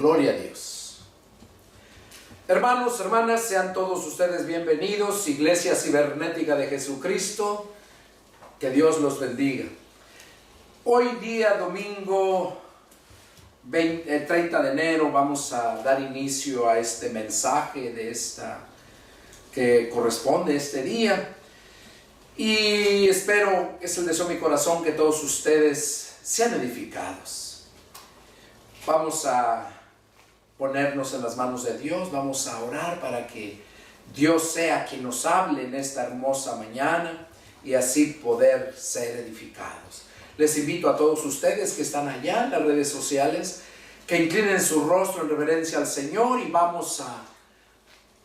Gloria a Dios. Hermanos, hermanas, sean todos ustedes bienvenidos, Iglesia Cibernética de Jesucristo, que Dios los bendiga. Hoy día, domingo 30 de enero, vamos a dar inicio a este mensaje que corresponde a este día. Y espero, es el deseo de mi corazón, que todos ustedes sean edificados. Vamos a ponernos en las manos de Dios, vamos a orar para que Dios sea quien nos hable en esta hermosa mañana y así poder ser edificados. Les invito a todos ustedes que están allá en las redes sociales que inclinen su rostro en reverencia al Señor y vamos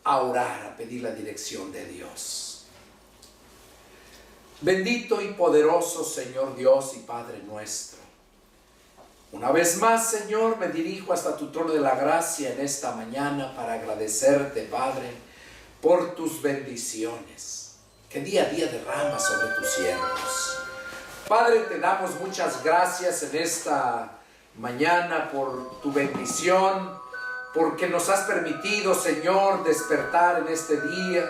a orar, a pedir la dirección de Dios. Bendito y poderoso Señor Dios y Padre nuestro, una vez más, Señor, me dirijo hasta tu trono de la gracia en esta mañana para agradecerte, Padre, por tus bendiciones que día a día derramas sobre tus siervos. Padre, te damos muchas gracias en esta mañana por tu bendición, porque nos has permitido, Señor, despertar en este día,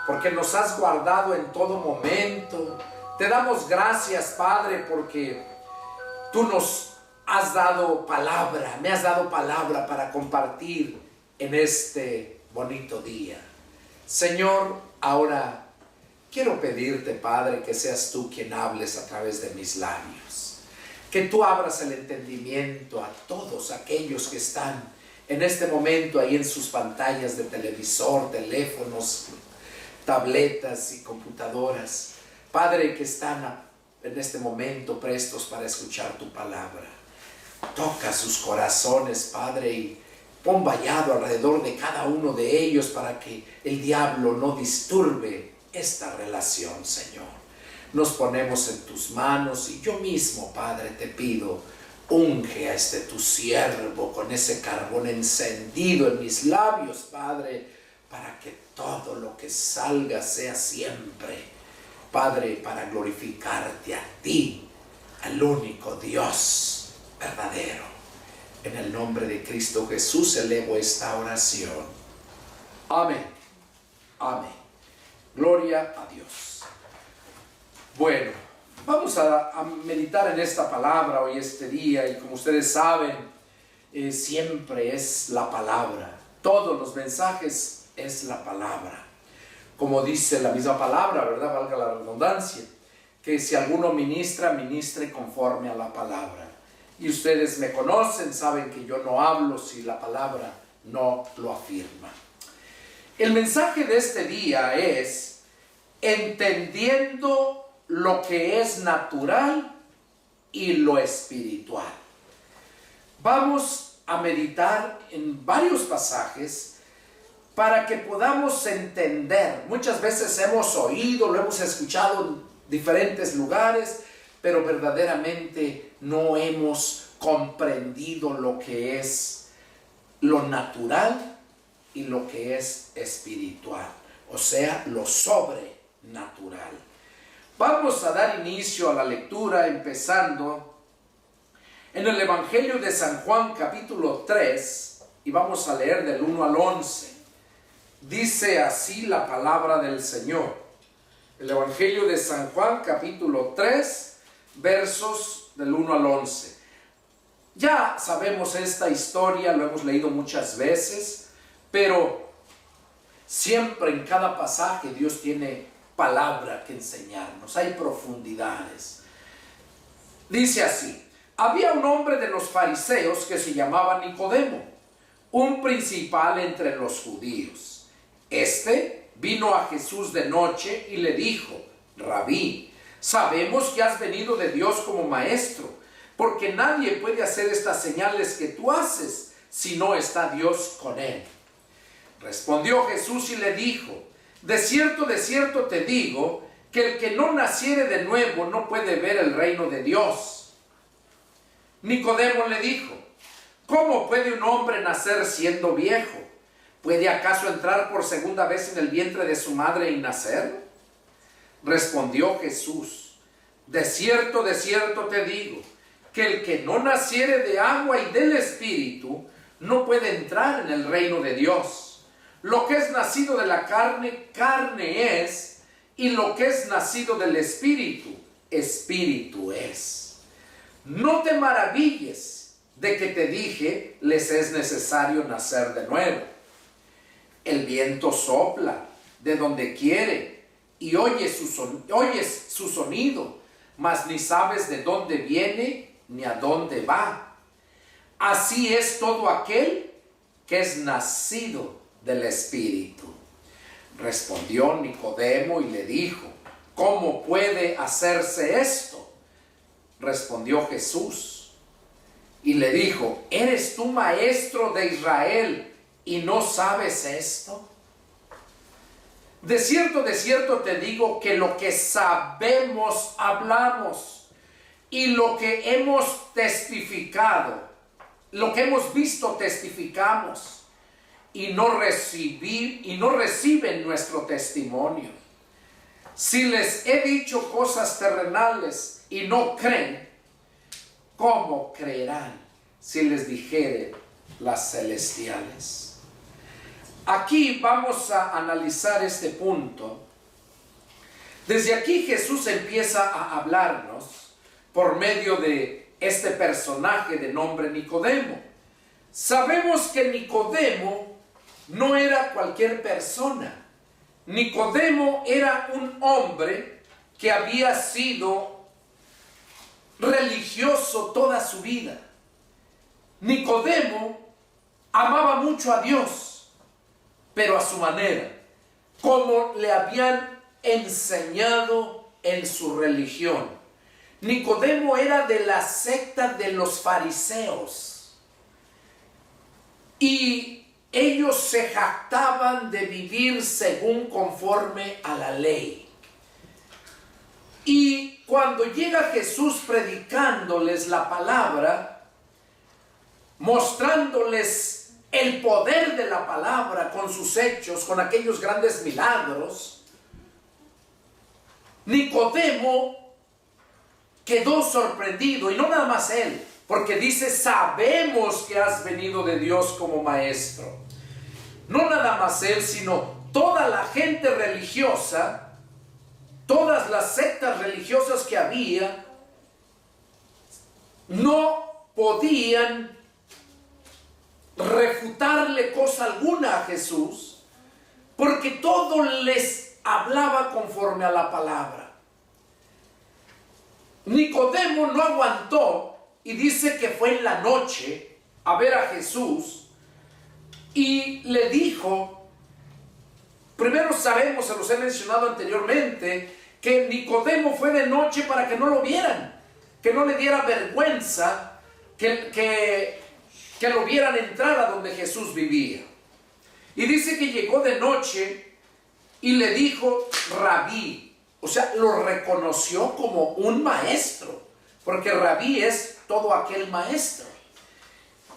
porque nos has guardado en todo momento. Te damos gracias, Padre, porque tú nos has dado palabra, me has dado palabra para compartir en este bonito día. Señor, ahora quiero pedirte, Padre, que seas tú quien hables a través de mis labios. Que tú abras el entendimiento a todos aquellos que están en este momento ahí en sus pantallas de televisor, teléfonos, tabletas y computadoras. Padre, que están en este momento prestos para escuchar tu palabra. Toca sus corazones, Padre, y pon vallado alrededor de cada uno de ellos para que el diablo no disturbe esta relación, Señor. Nos ponemos en tus manos y yo mismo, Padre, te pido, unge a este tu siervo con ese carbón encendido en mis labios, Padre, para que todo lo que salga sea siempre, Padre, para glorificarte a ti, al único Dios verdadero. En el nombre de Cristo Jesús elevo esta oración. Amén. Amén. Gloria a Dios. Bueno, vamos a meditar en esta palabra hoy, este día, y como ustedes saben, siempre es la palabra. Todos los mensajes es la palabra. Como dice la misma palabra, ¿verdad? Valga la redundancia, que si alguno ministra, ministre conforme a la palabra. Y ustedes me conocen, saben que yo no hablo si la palabra no lo afirma. El mensaje de este día es entendiendo lo que es natural y lo espiritual. Vamos a meditar en varios pasajes para que podamos entender. Muchas veces hemos oído, lo hemos escuchado en diferentes lugares, pero verdaderamente no hemos comprendido lo que es lo natural y lo que es espiritual, o sea, lo sobrenatural. Vamos a dar inicio a la lectura empezando en el Evangelio de San Juan capítulo 3 y vamos a leer del 1 al 11. Dice así la palabra del Señor. El Evangelio de San Juan capítulo 3 versos del 1 al 11. Ya sabemos esta historia, lo hemos leído muchas veces, pero siempre en cada pasaje Dios tiene palabra que enseñarnos, hay profundidades. Dice así: había un hombre de los fariseos que se llamaba Nicodemo, un principal entre los judíos. Este vino a Jesús de noche y le dijo: Rabí, sabemos que has venido de Dios como maestro, porque nadie puede hacer estas señales que tú haces si no está Dios con él. Respondió Jesús y le dijo: de cierto te digo, que el que no naciere de nuevo no puede ver el reino de Dios. Nicodemo le dijo: ¿cómo puede un hombre nacer siendo viejo? ¿Puede acaso entrar por segunda vez en el vientre de su madre y nacer? Respondió Jesús: de cierto te digo, que el que no naciere de agua y del Espíritu no puede entrar en el reino de Dios. Lo que es nacido de la carne, carne es, y lo que es nacido del Espíritu, Espíritu es. No te maravilles de que te dije, les es necesario nacer de nuevo. El viento sopla de donde quiere y oyes su sonido, mas ni sabes de dónde viene ni a dónde va. Así es todo aquel que es nacido del Espíritu. Respondió Nicodemo y le dijo, ¿cómo puede hacerse esto? Respondió Jesús y le dijo, ¿eres tú maestro de Israel y no sabes esto? De cierto te digo que lo que sabemos hablamos, y lo que hemos testificado, lo que hemos visto testificamos, y no reciben nuestro testimonio. Si les he dicho cosas terrenales y no creen, ¿cómo creerán si les dijere las celestiales? Aquí vamos a analizar este punto. Desde aquí Jesús empieza a hablarnos por medio de este personaje de nombre Nicodemo. Sabemos que Nicodemo no era cualquier persona. Nicodemo era un hombre que había sido religioso toda su vida. Nicodemo amaba mucho a Dios, pero a su manera, como le habían enseñado en su religión. Nicodemo era de la secta de los fariseos, y ellos se jactaban de vivir según conforme a la ley. Y cuando llega Jesús predicándoles la palabra, mostrándoles el poder de la palabra con sus hechos, con aquellos grandes milagros, Nicodemo quedó sorprendido, y no nada más él, porque dice, sabemos que has venido de Dios como maestro. No nada más él, sino toda la gente religiosa, todas las sectas religiosas que había, no podían refutarle cosa alguna a Jesús, porque todo les hablaba conforme a la palabra. Nicodemo no aguantó y dice que fue en la noche a ver a Jesús y le dijo, primero sabemos, se los he mencionado anteriormente, que Nicodemo fue de noche para que no lo vieran, que no le diera vergüenza que lo vieran entrar a donde Jesús vivía. Y dice que llegó de noche y le dijo Rabí, o sea, lo reconoció como un maestro, porque Rabí es todo aquel maestro.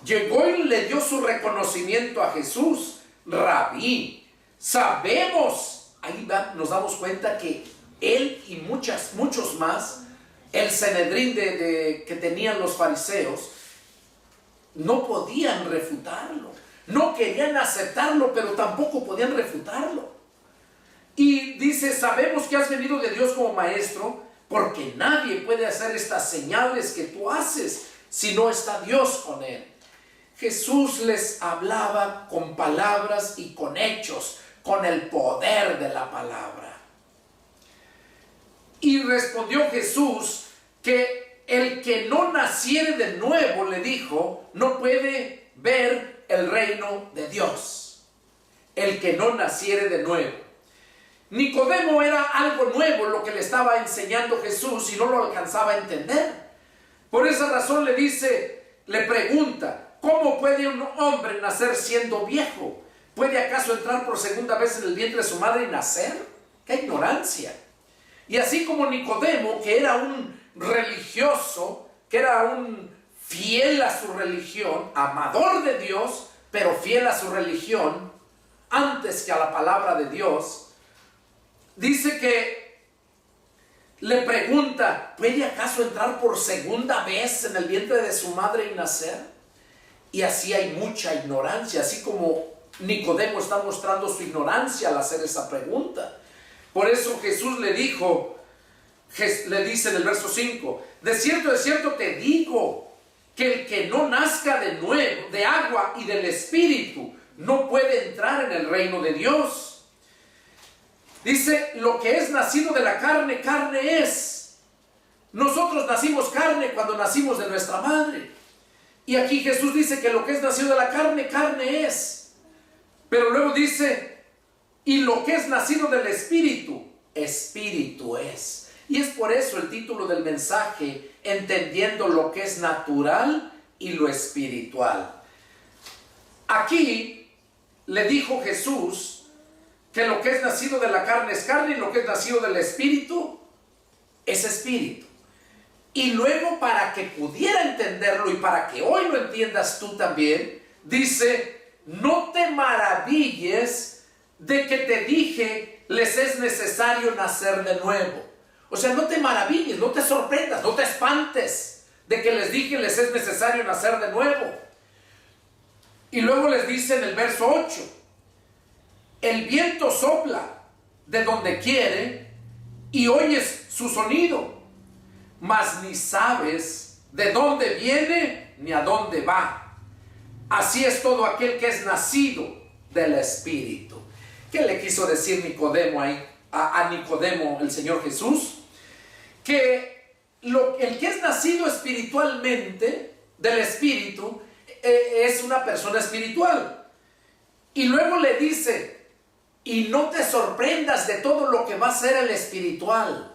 Llegó y le dio su reconocimiento a Jesús, Rabí. Sabemos, ahí nos damos cuenta que él y muchos más, el Sanedrín que tenían los fariseos, no podían refutarlo, no querían aceptarlo, pero tampoco podían refutarlo. Y dice, sabemos que has venido de Dios como maestro, porque nadie puede hacer estas señales que tú haces si no está Dios con él. Jesús les hablaba con palabras y con hechos, con el poder de la palabra. Y respondió Jesús que el que no naciere de nuevo, le dijo, no puede ver el reino de Dios. El que no naciere de nuevo. Nicodemo era algo nuevo lo que le estaba enseñando Jesús y no lo alcanzaba a entender. Por esa razón le pregunta, ¿cómo puede un hombre nacer siendo viejo? ¿Puede acaso entrar por segunda vez en el vientre de su madre y nacer? ¡Qué ignorancia! Y así como Nicodemo, que era un religioso, que era un fiel a su religión, amador de Dios, pero fiel a su religión, antes que a la palabra de Dios, dice que le pregunta, ¿puede acaso entrar por segunda vez en el vientre de su madre y nacer? Y así hay mucha ignorancia, así como Nicodemo está mostrando su ignorancia al hacer esa pregunta. Por eso Jesús le dijo, le dice en el verso 5, de cierto te digo, que el que no nazca de nuevo, de agua y del Espíritu, no puede entrar en el reino de Dios. Dice, lo que es nacido de la carne, carne es. Nosotros nacimos carne cuando nacimos de nuestra madre. Y aquí Jesús dice que lo que es nacido de la carne, carne es. Pero luego dice, y lo que es nacido del Espíritu, Espíritu es. Y es por eso el título del mensaje, entendiendo lo que es natural y lo espiritual. Aquí le dijo Jesús que lo que es nacido de la carne es carne y lo que es nacido del Espíritu es espíritu. Y luego, para que pudiera entenderlo y para que hoy lo entiendas tú también, dice, no te maravilles de que te dije, les es necesario nacer de nuevo. O sea, no te maravilles, no te sorprendas, no te espantes de que les dije, les es necesario nacer de nuevo. Y luego les dice en el verso 8, el viento sopla de donde quiere y oyes su sonido, mas ni sabes de dónde viene ni a dónde va. Así es todo aquel que es nacido del Espíritu. ¿Qué le quiso decir Nicodemo ahí, a Nicodemo el Señor Jesús? Que el que es nacido espiritualmente del Espíritu es una persona espiritual. Y luego le dice, y no te sorprendas de todo lo que va a ser el espiritual.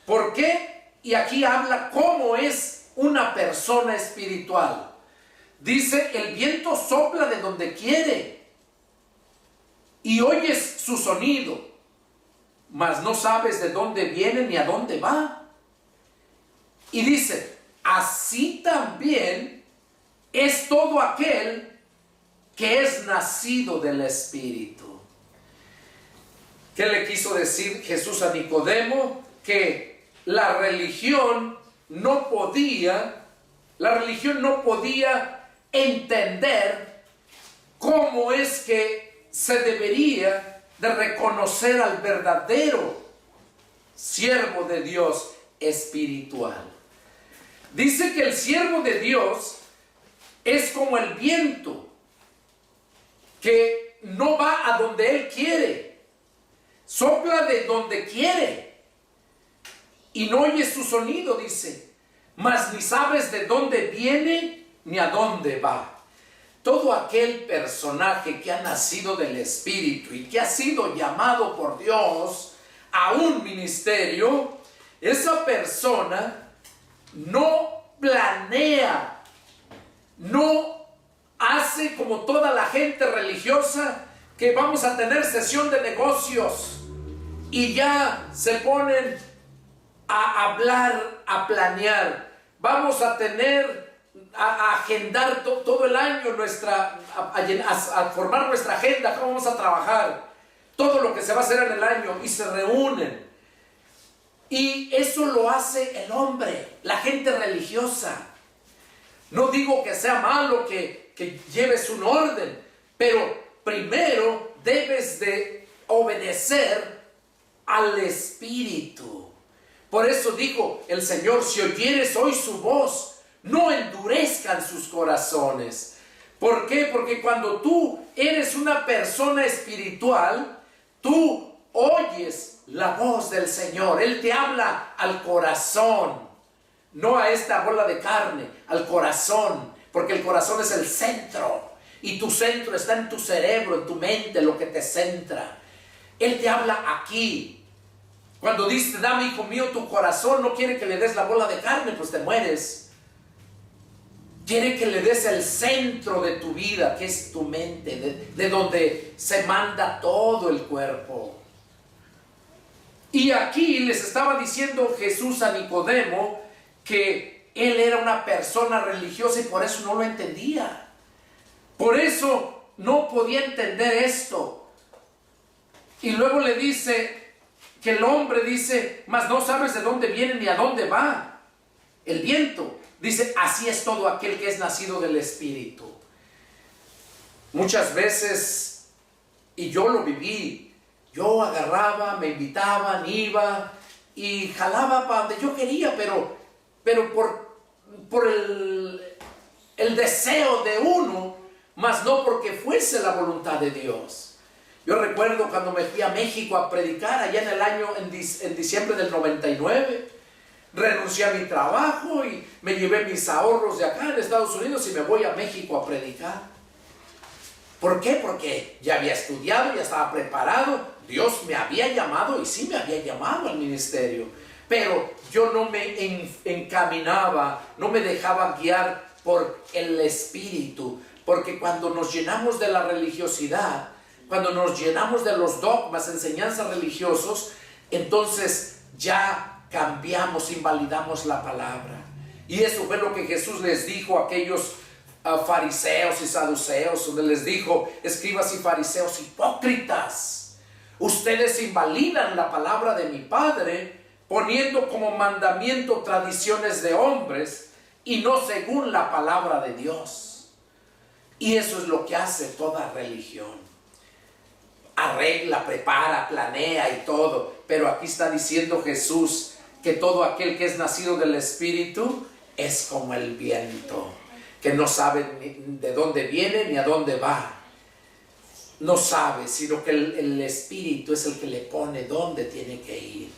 ¿Por qué? Y aquí habla cómo es una persona espiritual. Dice, el viento sopla de donde quiere y oyes su sonido, mas no sabes de dónde viene ni a dónde va. Y dice, así también es todo aquel que es nacido del Espíritu. ¿Qué le quiso decir Jesús a Nicodemo? Que la religión no podía entender cómo es que se debería de reconocer al verdadero siervo de Dios espiritual. Dice que el siervo de Dios es como el viento que no va a donde él quiere, sopla de donde quiere y no oyes su sonido, dice, mas ni sabes de dónde viene ni a dónde va. Todo aquel personaje que ha nacido del Espíritu y que ha sido llamado por Dios a un ministerio, esa persona no planea, no hace como toda la gente religiosa que vamos a tener sesión de negocios y ya se ponen a hablar, a planear. Vamos a tener, a agendar todo el año a formar nuestra agenda, cómo vamos a trabajar, todo lo que se va a hacer en el año, y se reúnen. Y eso lo hace el hombre, la gente religiosa. No digo que sea malo que lleves un orden, pero primero debes de obedecer al Espíritu. Por eso dijo el Señor, si oyeres hoy su voz, no endurezcan sus corazones. ¿Por qué? Porque cuando tú eres una persona espiritual, tú oyes la voz del Señor. Él te habla al corazón, no a esta bola de carne, al corazón, porque el corazón es el centro y tu centro está en tu cerebro, en tu mente, lo que te centra. Él te habla aquí. Cuando dice, dame, hijo mío, tu corazón, no quiere que le des la bola de carne, pues te mueres. Quiere que le des el centro de tu vida, que es tu mente, de donde se manda todo el cuerpo. Y aquí les estaba diciendo Jesús a Nicodemo que él era una persona religiosa y por eso no lo entendía. Por eso no podía entender esto. Y luego le dice que el hombre dice, mas no sabes de dónde viene ni a dónde va. El viento. Dice, así es todo aquel que es nacido del Espíritu. Muchas veces, y yo lo viví, yo agarraba, me invitaban, iba y jalaba para donde yo quería, pero por el deseo de uno, mas no porque fuese la voluntad de Dios. Yo recuerdo cuando me fui a México a predicar allá en el año, en diciembre del 99, renuncié a mi trabajo y me llevé mis ahorros de acá en Estados Unidos y me voy a México a predicar. ¿Por qué? Porque ya había estudiado, ya estaba preparado, Dios me había llamado y sí me había llamado al ministerio, pero yo no me encaminaba, no me dejaba guiar por el Espíritu, porque cuando nos llenamos de la religiosidad, cuando nos llenamos de los dogmas, enseñanzas religiosos, entonces ya cambiamos, invalidamos la palabra. Y eso fue lo que Jesús les dijo a aquellos fariseos y saduceos, donde les dijo, escribas y fariseos hipócritas, ustedes invalidan la palabra de mi Padre, poniendo como mandamiento tradiciones de hombres y no según la palabra de Dios. Y eso es lo que hace toda religión. Arregla, prepara, planea y todo, pero aquí está diciendo Jesús que todo aquel que es nacido del Espíritu es como el viento, que no sabe ni de dónde viene ni a dónde va. No sabe, sino que el Espíritu es el que le pone dónde tiene que ir.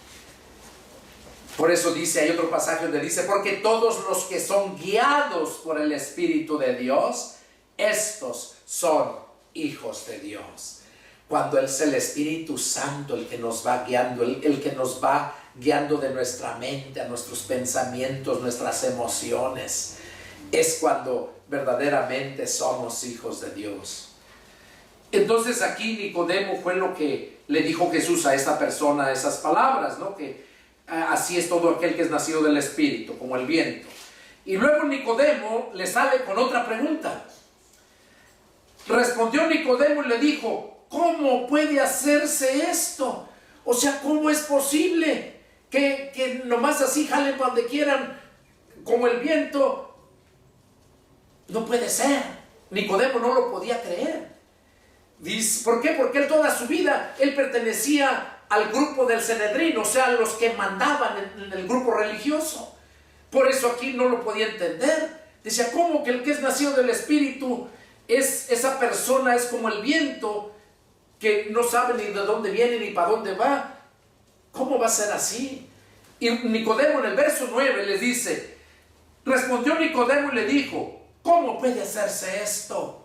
Por eso dice, hay otro pasaje donde dice, porque todos los que son guiados por el Espíritu de Dios, estos son hijos de Dios. Cuando es el Espíritu Santo el que nos va guiando, el que nos va guiando de nuestra mente a nuestros pensamientos, nuestras emociones, es cuando verdaderamente somos hijos de Dios. Entonces aquí Nicodemo fue lo que le dijo Jesús a esta persona, esas palabras, ¿no? Que así es todo aquel que es nacido del Espíritu, como el viento. Y luego Nicodemo le sale con otra pregunta. Respondió Nicodemo y le dijo, ¿cómo puede hacerse esto? O sea, ¿cómo es posible que nomás así jalen para donde quieran como el viento? No puede ser. Nicodemo no lo podía creer. Dice, ¿por qué? Porque él toda su vida, él pertenecía al grupo del Sanedrín, o sea, los que mandaban en el grupo religioso. Por eso aquí no lo podía entender. Decía, ¿cómo que el que es nacido del Espíritu esa persona es como el viento, que no sabe ni de dónde viene ni para dónde va? ¿Cómo va a ser así? Y Nicodemo en el verso 9 les dice, respondió Nicodemo y le dijo, ¿cómo puede hacerse esto?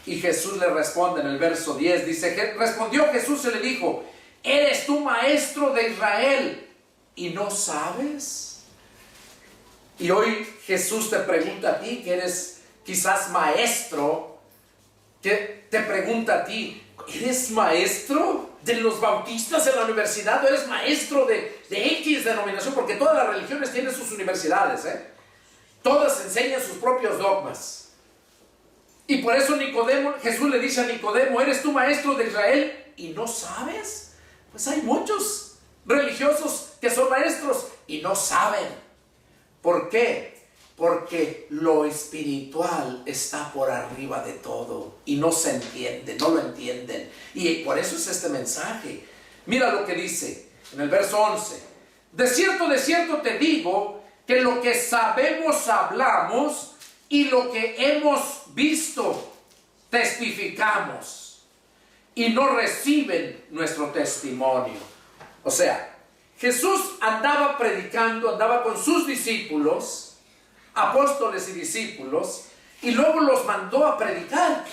Y Jesús le responde en el verso 10, dice, respondió Jesús y le dijo, ¿eres tú maestro de Israel y no sabes? Y hoy Jesús te pregunta a ti, que eres quizás maestro, que te pregunta a ti, ¿eres maestro de los bautistas en la universidad? ¿O eres maestro de X denominación? Porque todas las religiones tienen sus universidades, todas enseñan sus propios dogmas. Y por eso Jesús le dice a Nicodemo, ¿eres tú maestro de Israel y no sabes? Pues hay muchos religiosos que son maestros y no saben. ¿Por qué? Porque lo espiritual está por arriba de todo y no se entiende, no lo entienden. Y por eso es este mensaje. Mira lo que dice en el verso 11. De cierto te digo que lo que sabemos hablamos y lo que hemos visto testificamos y no reciben nuestro testimonio. O sea, Jesús andaba predicando, andaba con sus discípulos, apóstoles y discípulos, y luego los mandó a predicar.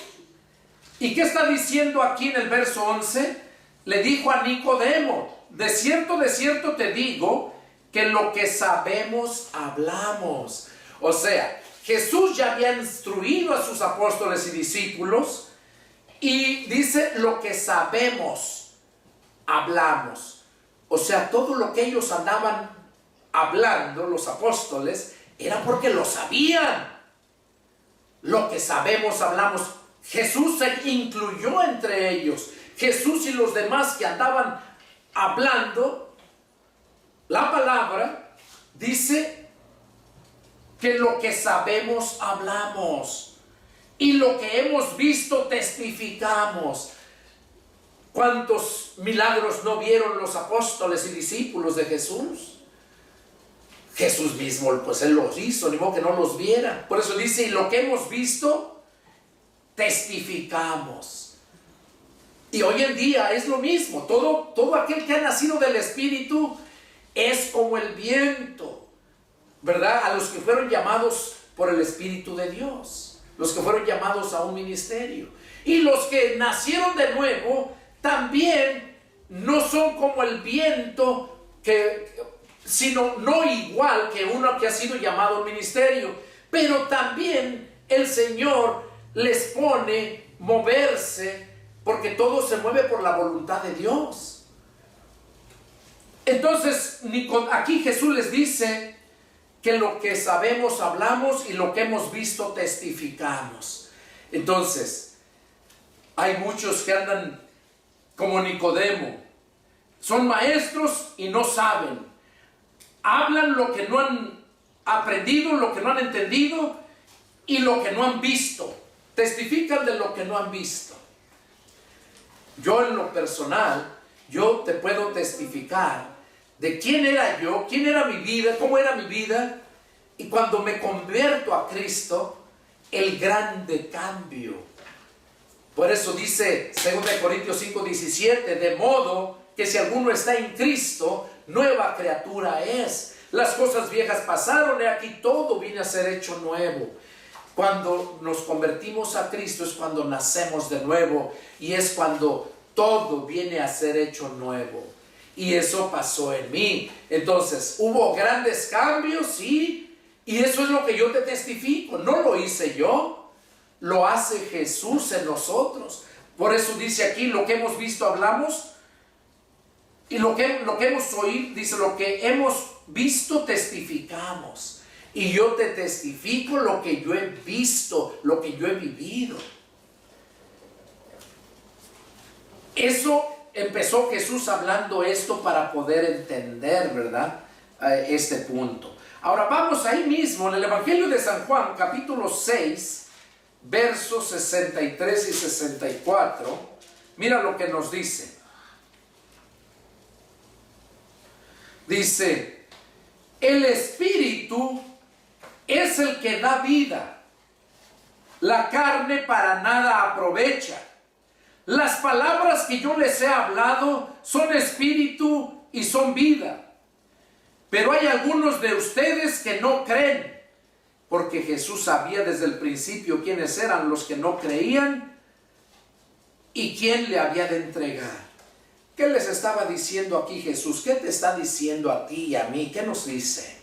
¿Y qué está diciendo aquí en el verso 11? Le dijo a Nicodemo, de cierto te digo que lo que sabemos hablamos. O sea, Jesús ya había instruido a sus apóstoles y discípulos y dice, lo que sabemos hablamos. O sea, todo lo que ellos andaban hablando, los apóstoles, era porque lo sabían. Lo que sabemos hablamos. Jesús se incluyó entre ellos. Jesús y los demás que andaban hablando la palabra, dice que lo que sabemos hablamos y lo que hemos visto testificamos. ¿Cuántos milagros no vieron los apóstoles y discípulos de Jesús? Jesús mismo, pues Él los hizo, ni modo que no los viera. Por eso dice, y lo que hemos visto, testificamos. Y hoy en día es lo mismo. Todo aquel que ha nacido del Espíritu es como el viento, ¿verdad? A los que fueron llamados por el Espíritu de Dios, los que fueron llamados a un ministerio. Y los que nacieron de nuevo también no son como el viento, sino no igual que uno que ha sido llamado al ministerio, pero también el Señor les pone moverse, porque todo se mueve por la voluntad de Dios. Entonces, aquí Jesús les dice que lo que sabemos hablamos y lo que hemos visto testificamos. Entonces, hay muchos que andan como Nicodemo, son maestros y no saben, hablan lo que no han aprendido, lo que no han entendido y lo que no han visto, testifican de lo que no han visto. Yo en lo personal, yo te puedo testificar de quién era yo, quién era mi vida, cómo era mi vida, y cuando me convierto a Cristo, el grande cambio. Por eso dice 2 Corintios 5:17, de modo que si alguno está en Cristo, nueva criatura es. Las cosas viejas pasaron y aquí todo viene a ser hecho nuevo. Cuando nos convertimos a Cristo es cuando nacemos de nuevo y es cuando todo viene a ser hecho nuevo. Y eso pasó en mí. Entonces, hubo grandes cambios, sí, y eso es lo que yo te testifico. No lo hice yo. Lo hace Jesús en nosotros. Por eso dice aquí, lo que hemos visto hablamos, y lo que hemos oído, dice, lo que hemos visto testificamos. Y yo te testifico lo que yo he visto, lo que yo he vivido. Eso empezó Jesús hablando esto para poder entender, ¿verdad? Este punto. Ahora vamos ahí mismo en el Evangelio de San Juan, capítulo 6, versos 63 y 64, mira lo que nos dice. Dice, el Espíritu es el que da vida, la carne para nada aprovecha. Las palabras que yo les he hablado son espíritu y son vida. Pero hay algunos de ustedes que no creen, porque Jesús sabía desde el principio quiénes eran los que no creían y quién le había de entregar. ¿Qué les estaba diciendo aquí Jesús? ¿Qué te está diciendo a ti y a mí? ¿Qué nos dice?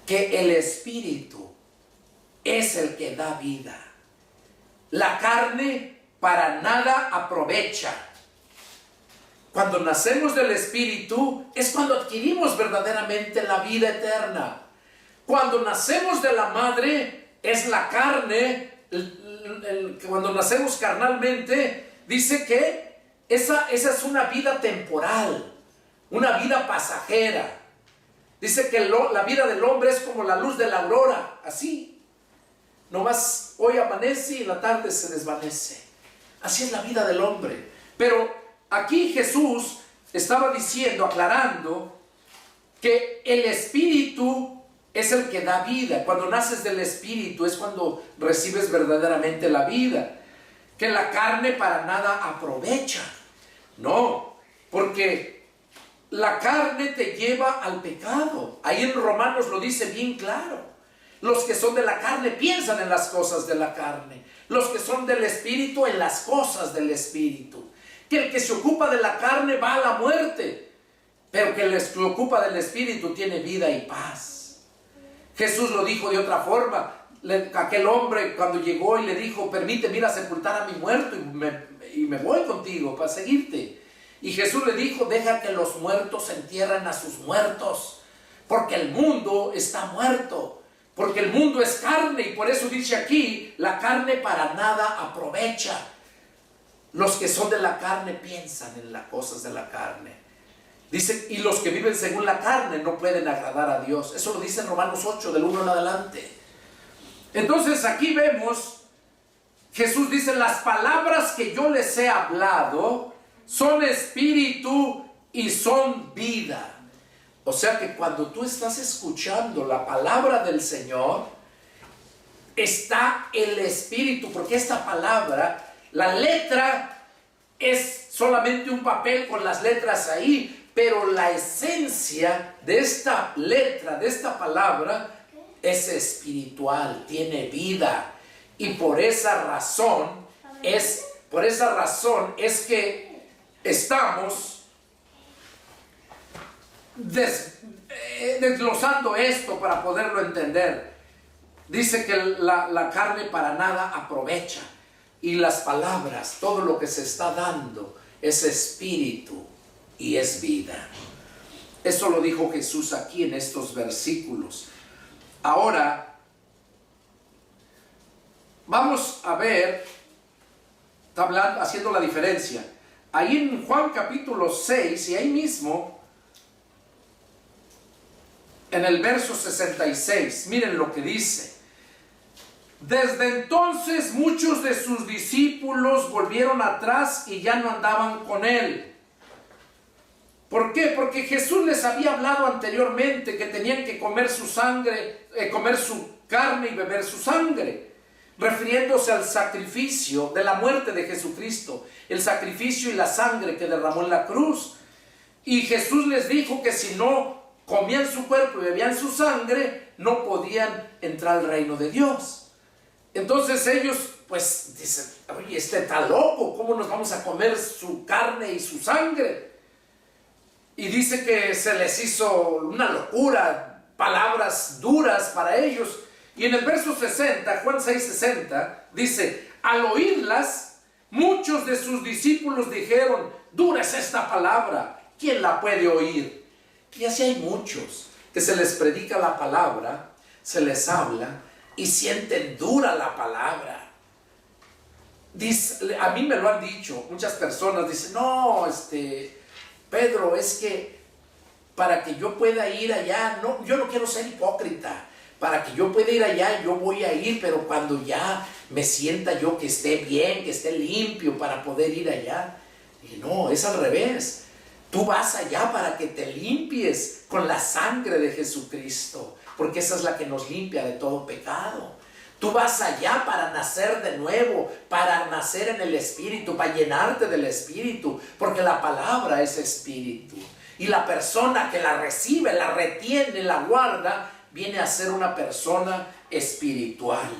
Que el Espíritu es el que da vida. La carne para nada aprovecha. Cuando nacemos del Espíritu es cuando adquirimos verdaderamente la vida eterna. Cuando nacemos de la madre es la carne, cuando nacemos carnalmente, dice que esa es una vida temporal, una vida pasajera. Dice que la vida del hombre es como la luz de la aurora, así. Nomás hoy amanece y en la tarde se desvanece. Así es la vida del hombre. Pero aquí Jesús estaba diciendo, aclarando, que el Espíritu es el que da vida. Cuando naces del Espíritu es cuando recibes verdaderamente la vida. Que la carne para nada aprovecha. No, porque la carne te lleva al pecado. Ahí en Romanos lo dice bien claro. Los que son de la carne piensan en las cosas de la carne. Los que son del Espíritu en las cosas del Espíritu. Que el que se ocupa de la carne va a la muerte, pero que el que ocupa del Espíritu tiene vida y paz. Jesús lo dijo de otra forma. Aquel hombre cuando llegó y le dijo, permíteme ir a sepultar a mi muerto y me voy contigo para seguirte. Y Jesús le dijo, deja que los muertos entierren a sus muertos, porque el mundo está muerto, porque el mundo es carne. Y por eso dice aquí, la carne para nada aprovecha. Los que son de la carne piensan en las cosas de la carne. Dice, y los que viven según la carne no pueden agradar a Dios. Eso lo dice en Romanos 8, del 1 en adelante. Entonces aquí vemos, Jesús dice, las palabras que yo les he hablado son espíritu y son vida. O sea que cuando tú estás escuchando la palabra del Señor, está el espíritu, porque esta palabra, la letra es solamente un papel con las letras ahí, pero la esencia de esta letra, de esta palabra, es espiritual, tiene vida. Y por esa razón es que estamos desglosando esto para poderlo entender. Dice que la carne para nada aprovecha, y las palabras, todo lo que se está dando es espíritu y es vida. Eso lo dijo Jesús aquí en estos versículos. Ahora vamos a ver, está hablando, haciendo la diferencia. Ahí en Juan capítulo 6, y ahí mismo en el verso 66, miren lo que dice. Desde entonces muchos de sus discípulos volvieron atrás y ya no andaban con él. ¿Por qué? Porque Jesús les había hablado anteriormente que tenían que comer su sangre, comer su carne y beber su sangre, refiriéndose al sacrificio de la muerte de Jesucristo, el sacrificio y la sangre que derramó en la cruz. Y Jesús les dijo que si no comían su cuerpo y bebían su sangre, no podían entrar al reino de Dios. Entonces ellos pues dicen, oye, este está loco, ¿cómo nos vamos a comer su carne y su sangre? Y dice que se les hizo una locura, palabras duras para ellos. Y en el verso 60, Juan 6:60, dice, al oírlas, muchos de sus discípulos dijeron, dura es esta palabra, ¿quién la puede oír? Y así hay muchos que se les predica la palabra, se les habla y sienten dura la palabra. Dice, a mí me lo han dicho muchas personas, dicen, no, Pedro, es que para que yo pueda ir allá, no, yo no quiero ser hipócrita, para que yo pueda ir allá, yo voy a ir, pero cuando ya me sienta yo que esté bien, que esté limpio para poder ir allá. Y no, es al revés. Tú vas allá para que te limpies con la sangre de Jesucristo, porque esa es la que nos limpia de todo pecado. Tú vas allá para nacer de nuevo, para nacer en el Espíritu, para llenarte del Espíritu, porque la palabra es Espíritu. Y la persona que la recibe, la retiene, la guarda, viene a ser una persona espiritual.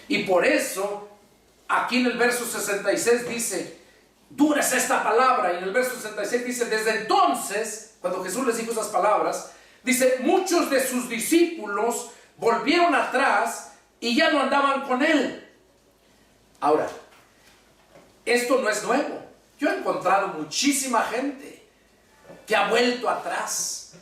Y por eso, aquí en el verso 66 dice, dura es esta palabra. Y en el verso 66 dice, desde entonces, cuando Jesús les dijo esas palabras, dice, muchos de sus discípulos volvieron atrás y ya no andaban con él. Ahora, esto no es nuevo. Yo he encontrado muchísima gente que ha vuelto atrás.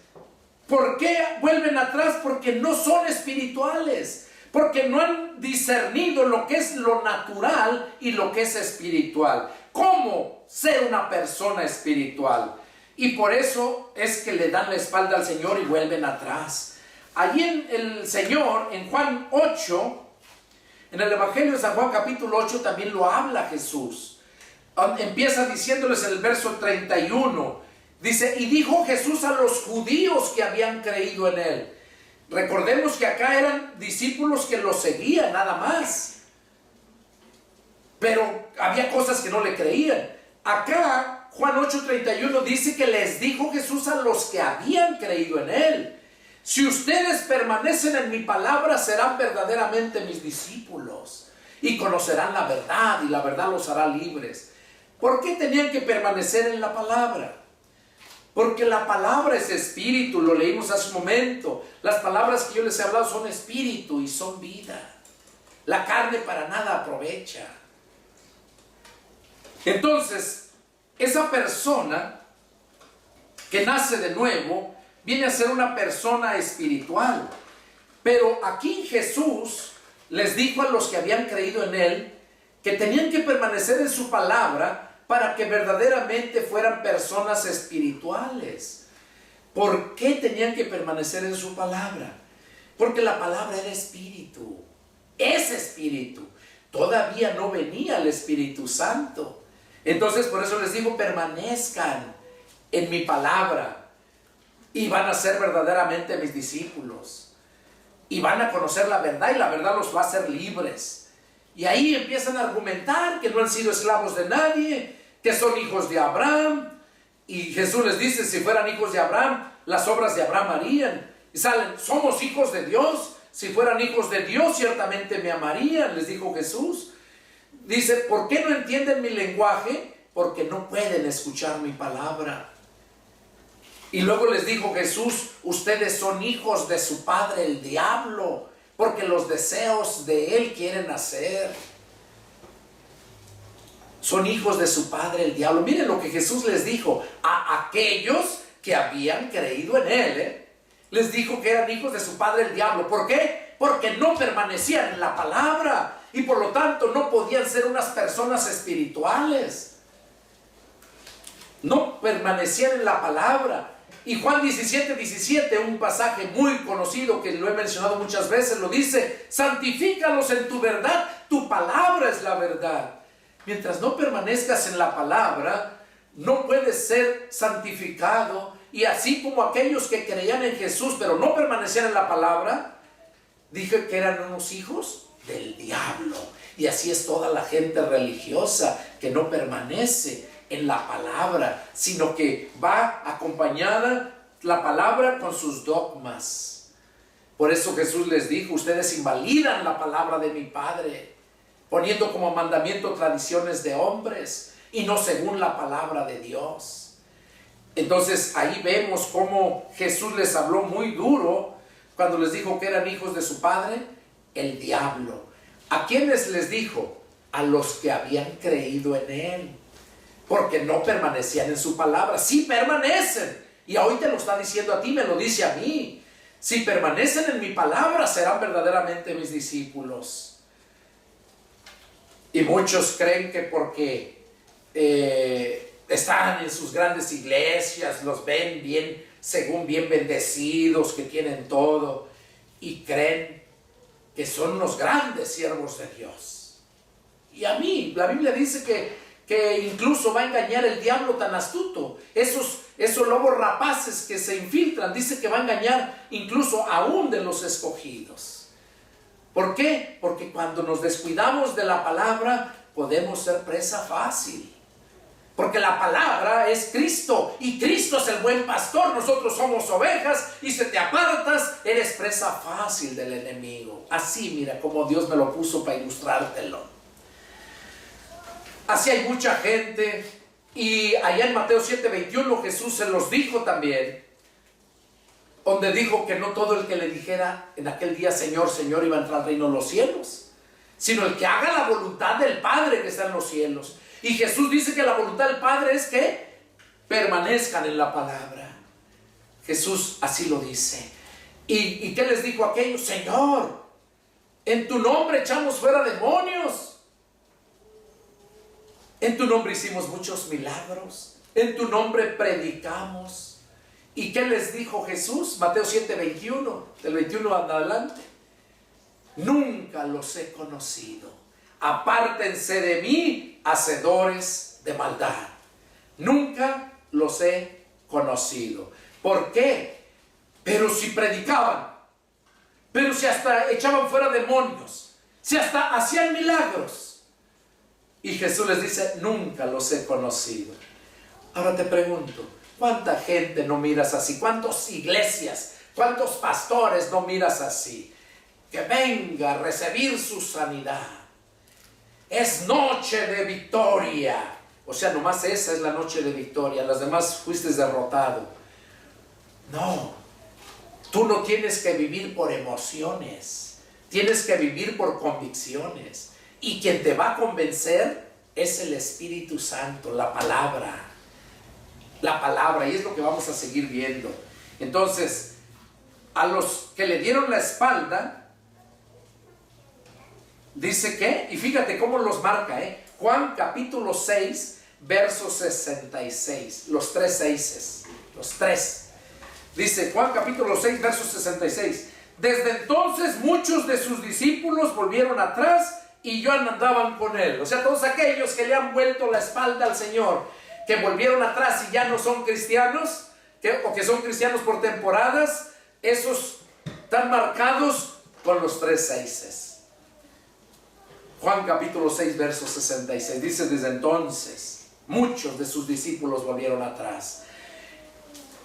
¿Por qué vuelven atrás? Porque no son espirituales, porque no han discernido lo que es lo natural y lo que es espiritual. ¿Cómo ser una persona espiritual? Y por eso es que le dan la espalda al Señor y vuelven atrás. Allí en el Señor, en Juan 8, en el Evangelio de San Juan capítulo 8 también lo habla Jesús. Empieza diciéndoles en el verso 31, dice, y dijo Jesús a los judíos que habían creído en él. Recordemos que acá eran discípulos que lo seguían nada más, pero había cosas que no le creían. Acá Juan 8:31 dice que les dijo Jesús a los que habían creído en él, si ustedes permanecen en mi palabra, serán verdaderamente mis discípulos y conocerán la verdad, y la verdad los hará libres. ¿Por qué tenían que permanecer en la palabra? Porque la palabra es espíritu, lo leímos hace un momento. Las palabras que yo les he hablado son espíritu y son vida. La carne para nada aprovecha. Entonces, esa persona que nace de nuevo viene a ser una persona espiritual. Pero aquí Jesús les dijo a los que habían creído en él que tenían que permanecer en su palabra para que verdaderamente fueran personas espirituales. ¿Por qué tenían que permanecer en su palabra? Porque la palabra era espíritu, es espíritu. Todavía no venía el Espíritu Santo. Entonces por eso les digo, permanezcan en mi palabra y van a ser verdaderamente mis discípulos. Y van a conocer la verdad y la verdad los va a hacer libres. Y ahí empiezan a argumentar que no han sido esclavos de nadie, que son hijos de Abraham. Y Jesús les dice, si fueran hijos de Abraham, las obras de Abraham harían. Y salen, somos hijos de Dios. Si fueran hijos de Dios, ciertamente me amarían, les dijo Jesús. Dice, ¿por qué no entienden mi lenguaje? Porque no pueden escuchar mi palabra. Y luego les dijo Jesús, ustedes son hijos de su padre el diablo, porque los deseos de él quieren hacer. Son hijos de su padre el diablo. Miren lo que Jesús les dijo a aquellos que habían creído en él, Les dijo que eran hijos de su padre el diablo. ¿Por qué? Porque no permanecían en la palabra y por lo tanto no podían ser unas personas espirituales. No permanecían en la palabra. Y Juan 17:17, un pasaje muy conocido que lo he mencionado muchas veces, lo dice: santifícalos en tu verdad, tu palabra es la verdad. Mientras no permanezcas en la palabra, no puedes ser santificado. Y así como aquellos que creían en Jesús pero no permanecían en la palabra, dije que eran unos hijos del diablo. Y así es toda la gente religiosa que no permanece en la palabra, sino que va acompañada la palabra con sus dogmas. Por eso Jesús les dijo: ustedes invalidan la palabra de mi Padre, poniendo como mandamiento tradiciones de hombres y no según la palabra de Dios. Entonces ahí vemos cómo Jesús les habló muy duro cuando les dijo que eran hijos de su padre, el diablo. ¿A quiénes les dijo? A los que habían creído en él, porque no permanecían en su palabra. Sí permanecen, y hoy te lo está diciendo a ti, me lo dice a mí. Si permanecen en mi palabra, serán verdaderamente mis discípulos. Y muchos creen que porque están en sus grandes iglesias, los ven bien, según bien bendecidos, que tienen todo, y creen que son unos grandes siervos de Dios. Y a mí, la Biblia dice que incluso va a engañar el diablo tan astuto. Esos lobos rapaces que se infiltran, dice que va a engañar incluso aún de los escogidos. ¿Por qué? Porque cuando nos descuidamos de la palabra, podemos ser presa fácil. Porque la palabra es Cristo, y Cristo es el buen pastor. Nosotros somos ovejas, y si te apartas, eres presa fácil del enemigo. Así, mira, como Dios me lo puso para ilustrártelo. Así hay mucha gente, y allá en Mateo 7:21 Jesús se los dijo también, donde dijo que no todo el que le dijera en aquel día Señor, Señor, iba a entrar al reino de los cielos, sino el que haga la voluntad del Padre que está en los cielos. Y Jesús dice que la voluntad del Padre es que permanezcan en la palabra. Jesús así lo dice. ¿Y qué les dijo a aquellos? Señor, en tu nombre echamos fuera demonios. En tu nombre hicimos muchos milagros. En tu nombre predicamos. ¿Y qué les dijo Jesús? Mateo 7:21, del 21 en adelante. Nunca los he conocido. Apártense de mí, hacedores de maldad. Nunca los he conocido. ¿Por qué? Pero si predicaban, pero si hasta echaban fuera demonios, si hasta hacían milagros. Y Jesús les dice: nunca los he conocido. Ahora te pregunto, ¿cuánta gente no miras así? ¿Cuántas iglesias, cuántos pastores no miras así? Que venga a recibir su sanidad. Es noche de victoria. O sea, nomás esa es la noche de victoria. Las demás fuiste derrotado. No. Tú no tienes que vivir por emociones. Tienes que vivir por convicciones. Y quien te va a convencer es el Espíritu Santo, la palabra. La palabra. Y es lo que vamos a seguir viendo. Entonces, a los que le dieron la espalda, dice que, y fíjate cómo los marca, Juan capítulo 6, verso 66. Los tres seises, los tres. Dice Juan capítulo 6, verso 66. Desde entonces muchos de sus discípulos volvieron atrás y ya no andaban con él. O sea, todos aquellos que le han vuelto la espalda al Señor, que volvieron atrás y ya no son cristianos, o que son cristianos por temporadas, esos están marcados con los tres seises. Juan capítulo 6, verso 66. Dice, desde entonces muchos de sus discípulos volvieron atrás.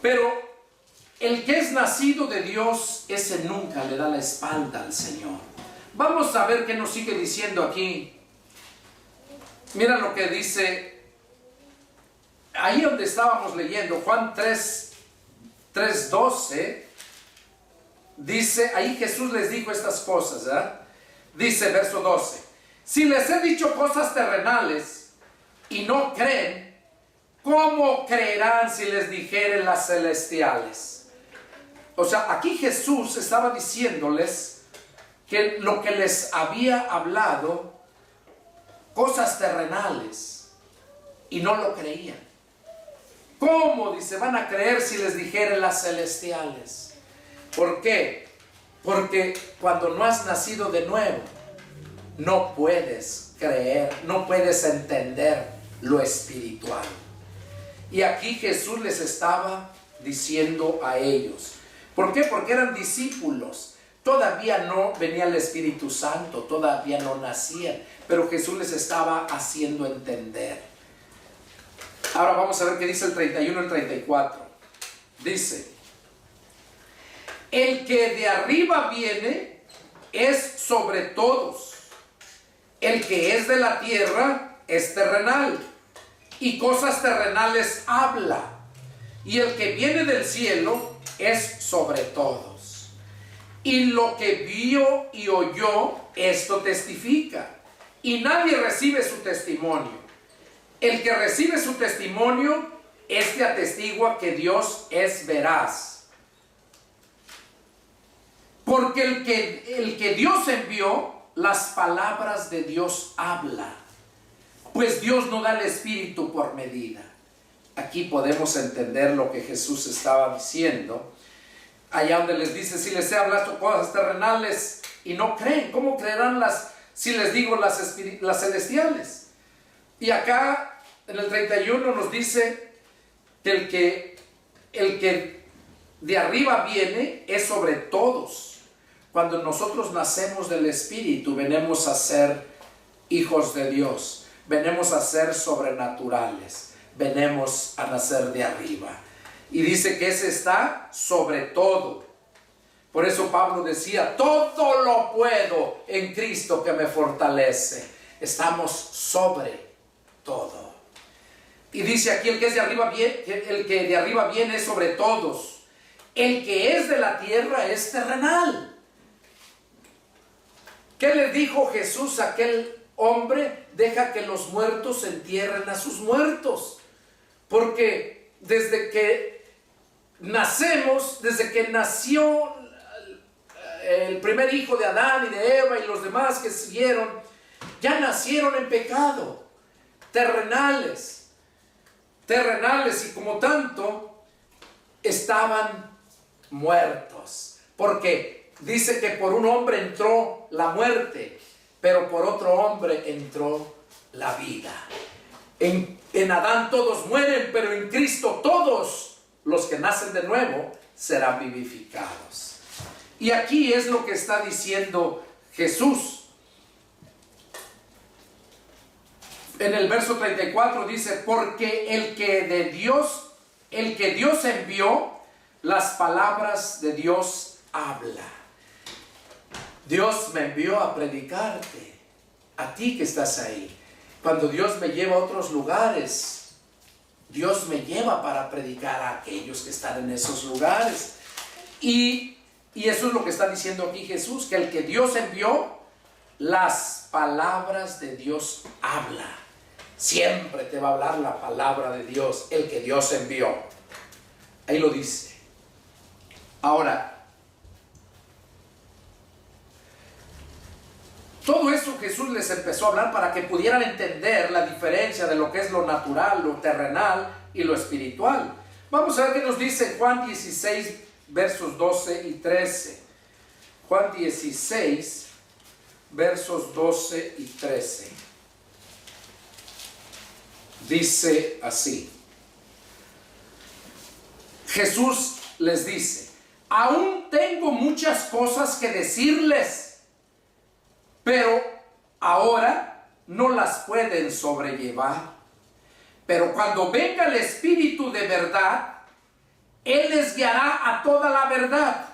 Pero el que es nacido de Dios, ese nunca le da la espalda al Señor. Vamos a ver qué nos sigue diciendo aquí. Mira lo que dice ahí donde estábamos leyendo, Juan 3:12. Dice, ahí Jesús les dijo estas cosas, ¿verdad? Dice, verso 12: si les he dicho cosas terrenales y no creen, ¿cómo creerán si les dijere las celestiales? O sea, aquí Jesús estaba diciéndoles que lo que les había hablado, cosas terrenales, y no lo creían. ¿Cómo, dice, van a creer si les dijere las celestiales? ¿Por qué? Porque cuando no has nacido de nuevo, no puedes creer, no puedes entender lo espiritual. Y aquí Jesús les estaba diciendo a ellos. ¿Por qué? Porque eran discípulos. Todavía no venía el Espíritu Santo, todavía no nacían, pero Jesús les estaba haciendo entender. Ahora vamos a ver qué dice el 31 y el 34. Dice: el que de arriba viene es sobre todos. El que es de la tierra es terrenal, y cosas terrenales habla. Y el que viene del cielo es sobre todos. Y lo que vio y oyó, esto testifica. Y nadie recibe su testimonio. El que recibe su testimonio, este atestigua que Dios es veraz. Porque el que Dios envió, las palabras de Dios habla. Pues Dios no da el Espíritu por medida. Aquí podemos entender lo que Jesús estaba diciendo. Allá donde les dice, si les he hablado cosas terrenales y no creen, ¿cómo creerán si les digo las celestiales? Y acá en el 31 nos dice que el que de arriba viene es sobre todos. Cuando nosotros nacemos del Espíritu, venimos a ser hijos de Dios, venimos a ser sobrenaturales, venimos a nacer de arriba. Y dice que ese está sobre todo. Por eso Pablo decía, todo lo puedo en Cristo que me fortalece. Estamos sobre todo. Y dice aquí, el que de arriba viene es sobre todos. El que es de la tierra es terrenal. ¿Qué le dijo Jesús a aquel hombre? Deja que los muertos entierren a sus muertos. Porque desde que nacemos, desde que nació el primer hijo de Adán y de Eva y los demás que siguieron, ya nacieron en pecado, terrenales, y como tanto estaban muertos. Porque dice que por un hombre entró la muerte, pero por otro hombre entró la vida. En Adán todos mueren, pero en Cristo todos los que nacen de nuevo serán vivificados. Y aquí es lo que está diciendo Jesús. En el verso 34 dice, porque el que Dios envió, las palabras de Dios habla. Dios me envió a predicarte, a ti que estás ahí. Cuando Dios me lleva a otros lugares, Dios me lleva para predicar a aquellos que están en esos lugares. Y eso es lo que está diciendo aquí Jesús, que el que Dios envió, las palabras de Dios habla. Siempre te va a hablar la palabra de Dios, el que Dios envió. Ahí lo dice. Ahora, Todo eso Jesús les empezó a hablar para que pudieran entender la diferencia de lo que es lo natural, lo terrenal y lo espiritual. Vamos a ver qué nos dice Juan 16, versos 12 y 13. Juan 16, versos 12 y 13. Dice así. Jesús les dice: aún tengo muchas cosas que decirles, pero ahora no las pueden sobrellevar. Pero cuando venga el Espíritu de verdad, Él les guiará a toda la verdad,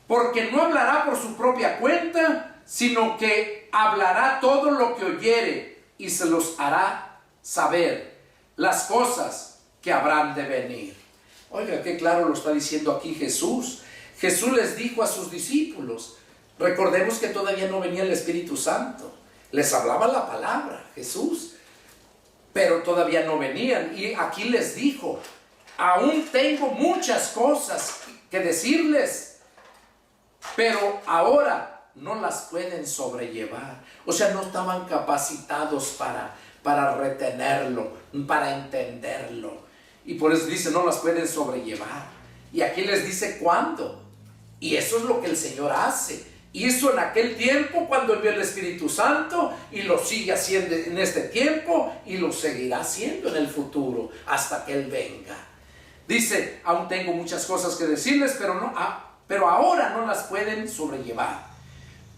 porque no hablará por su propia cuenta, sino que hablará todo lo que oyere y se los hará saber las cosas que habrán de venir. Oiga, qué claro lo está diciendo aquí Jesús. Jesús les dijo a sus discípulos, recordemos que todavía no venía el Espíritu Santo, les hablaba la palabra Jesús, pero todavía no venían, y aquí les dijo: aún tengo muchas cosas que decirles, pero ahora no las pueden sobrellevar. O sea, no estaban capacitados para retenerlo, para entenderlo, y por eso dice: no las pueden sobrellevar. Y aquí les dice cuándo, y eso es lo que el Señor hace. Hizo en aquel tiempo cuando envió el Espíritu Santo, y lo sigue haciendo en este tiempo, y lo seguirá haciendo en el futuro hasta que Él venga. Dice: aún tengo muchas cosas que decirles, pero ahora no las pueden sobrellevar.